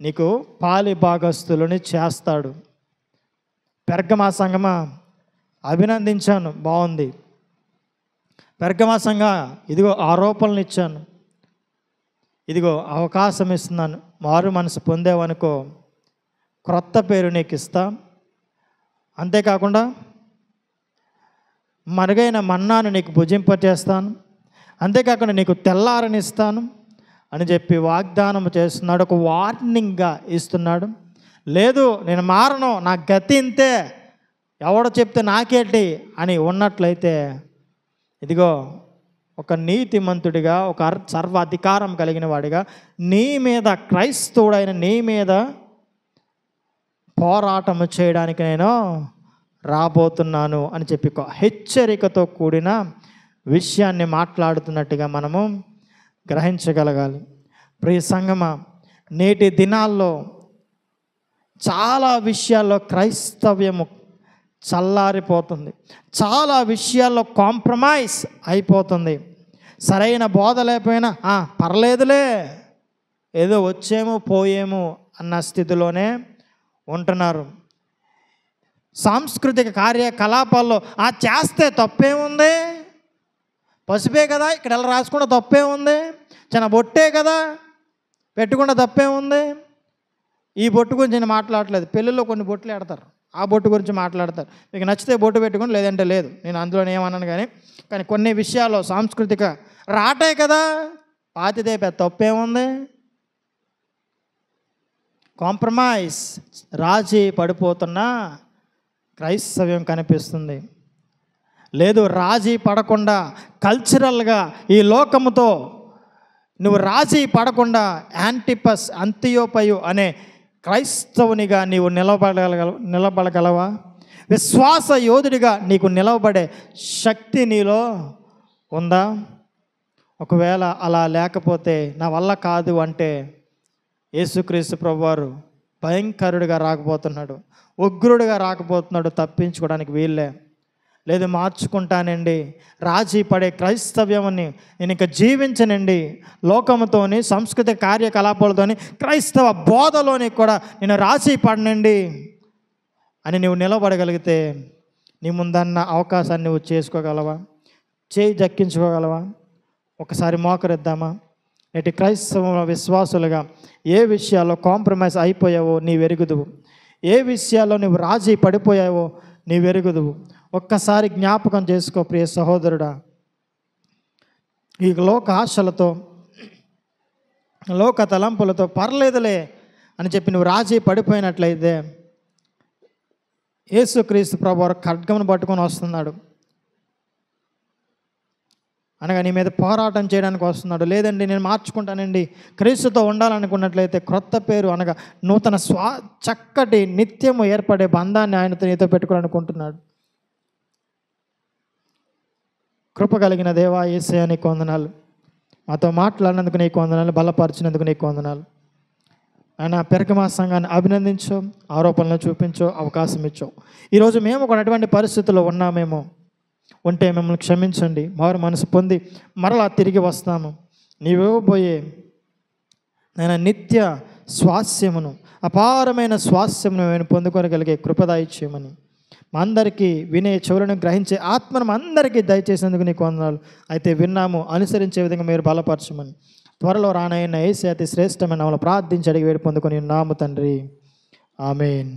నీకు పాలి భాగస్తులని చేస్తాడు. పెర్గమా సంఘమా, అభినందించాను, బాగుంది. పెర్గమా సంఘ, ఇదిగో ఆరోపణలు ఇచ్చాను, ఇదిగో అవకాశం ఇస్తున్నాను, మారు మనసు పొందేవనుకో క్రొత్త పేరు నీకు ఇస్తా, అంతేకాకుండా మరుగైన మన్నాను నీకు భుజింపచేస్తాను, అంతేకాకుండా నీకు తెల్లారనిస్తాను అని చెప్పి వాగ్దానం చేస్తున్నాడు. ఒక వార్నింగ్గా ఇస్తున్నాడు. లేదు నేను మారను, నా గతి ఇంతే, ఎవడో చెప్తే నాకేంటి అని ఉన్నట్లయితే ఇదిగో ఒక నీతిమంతుడిగా, ఒక సర్వ అధికారం కలిగిన వాడిగా నీ మీద, క్రైస్తవుడైన నీ మీద పోరాటం చేయడానికి నేను రాబోతున్నాను అని చెప్పి ఒక హెచ్చరికతో కూడిన విషయాన్ని మాట్లాడుతున్నట్టుగా మనము గ్రహించగలగాలి. ప్రియ సంగమా, నేటి దినాల్లో చాలా విషయాల్లో క్రైస్తవ్యము చల్లారిపోతుంది, చాలా విషయాల్లో కాంప్రమైజ్ అయిపోతుంది. సరైన బోధ లేకపోయినా పర్లేదులే, ఏదో వచ్చేమో పోయేమో అన్న స్థితిలోనే ఉంటున్నారు. సాంస్కృతిక కార్యకలాపాల్లో చేస్తే తప్పేముంది, పసుపే కదా, ఇక్కడ ఎలా రాసుకుంటే తప్పేముంది, చిన్న బొట్టే కదా పెట్టుకుంటే తప్పేముంది. ఈ బొట్టు గురించి నేను మాట్లాడలేదు, పెళ్ళిలో కొన్ని బొట్లు పెడతారు, ఆ బొట్టు గురించి మాట్లాడతారు. మీకు నచ్చితే బొట్టు పెట్టుకుని, లేదంటే లేదు, నేను అందులో ఏమన్నాను. కానీ కొన్ని విషయాల్లో సాంస్కృతిక రాటే కదా, పాతిదే పెద్ద తప్పేముంది. కాంప్రమైజ్, రాజీ పడిపోతున్న క్రైస్తవ్యం కనిపిస్తుంది. లేదు, రాజీ పడకుండా కల్చరల్గా ఈ లోకముతో నువ్వు రాజీ పడకుండా యాంటిపస్ అంతియోపయు అనే క్రైస్తవునిగా నీవు నిలబడగలవా? విశ్వాస యోధుడిగా నీకు నిలవబడే శక్తి నీలో ఉందా? ఒకవేళ అలా లేకపోతే, నా వల్ల కాదు అంటే, యేసుక్రీస్తు ప్రభువారు భయంకరుడిగా రాకపోతున్నాడు, ఉగ్రుడిగా రాకపోతున్నాడు, తప్పించుకోవడానికి వీళ్ళే. లేదు, మార్చుకుంటానండి, రాజీ పడే క్రైస్తవ్యాన్ని నేను ఇంకా జీవించనండి, లోకముతోని సాంస్కృతిక కార్యకలాపాలతోని క్రైస్తవ బోధలోని కూడా నేను రాజీ పడనండి అని నువ్వు నిలబడగలిగితే నీ ముందన్న అవకాశాన్ని నువ్వు చేసుకోగలవా? చేయి దక్కించుకోగలవా? ఒకసారి మోకరిద్దామా? నేటి క్రైస్తవ విశ్వాసులుగా ఏ విషయాల్లో కాంప్రమైజ్ అయిపోయావో నీ వెరుగుదువు, ఏ విషయాల్లో నువ్వు రాజీ పడిపోయావో నీ వెరుగుదువు. ఒక్కసారి జ్ఞాపకం చేసుకో ప్రియ సహోదరుడా. ఈ లోక ఆశలతో, లోక తలంపులతో పర్లేదులే అని చెప్పి నువ్వు రాజీ పడిపోయినట్లయితే యేసుక్రీస్తు ప్రభువారు ఖడ్గమును పట్టుకొని వస్తున్నాడు. అనగా నీ మీద పోరాటం చేయడానికి వస్తున్నాడు. లేదండి నేను మార్చుకుంటానండి, క్రీస్తుతో ఉండాలనుకున్నట్లయితే క్రొత్త పేరు అనగా నూతన చక్కటి నిత్యము ఏర్పడే బంధాన్ని ఆయనతో నీతో పెట్టుకోవాలనుకుంటున్నాడు. కృప కలిగిన దేవా యేసయ్యా నీకు వందనాలు. మాతో మాట్లాడినందుకు నీకు వందనాలు, బలపరిచినందుకు నీకు వందనాలు. ఆయన పెరకమా సంఘాన్ని అభినందించో, ఆరోపణలు చూపించో, అవకాశం ఇచ్చో. ఈరోజు మేము కూడా అటువంటి పరిస్థితుల్లో ఉన్నామేమో, ఉంటే మిమ్మల్ని క్షమించండి. మారు మనసు పొంది మరలా తిరిగి వస్తాము. నీవివ్వబోయే నేను నిత్య స్వాస్యమును, అపారమైన స్వాస్యమును నేను పొందుకోగలిగే కృపదాయి చేయమని మా అందరికీ వినే చెవులను గ్రహించే ఆత్మను అందరికీ దయచేసినందుకు నీకు వందనాలు. అయితే విన్నాము, అనుసరించే విధంగా మీరు బలపరచమని త్వరలో రానైన యేసు అతి శ్రేష్టమైన నామములో ప్రార్థించి అడిగి వేడి పొందుకొని నాము తండ్రి. ఆమేన్.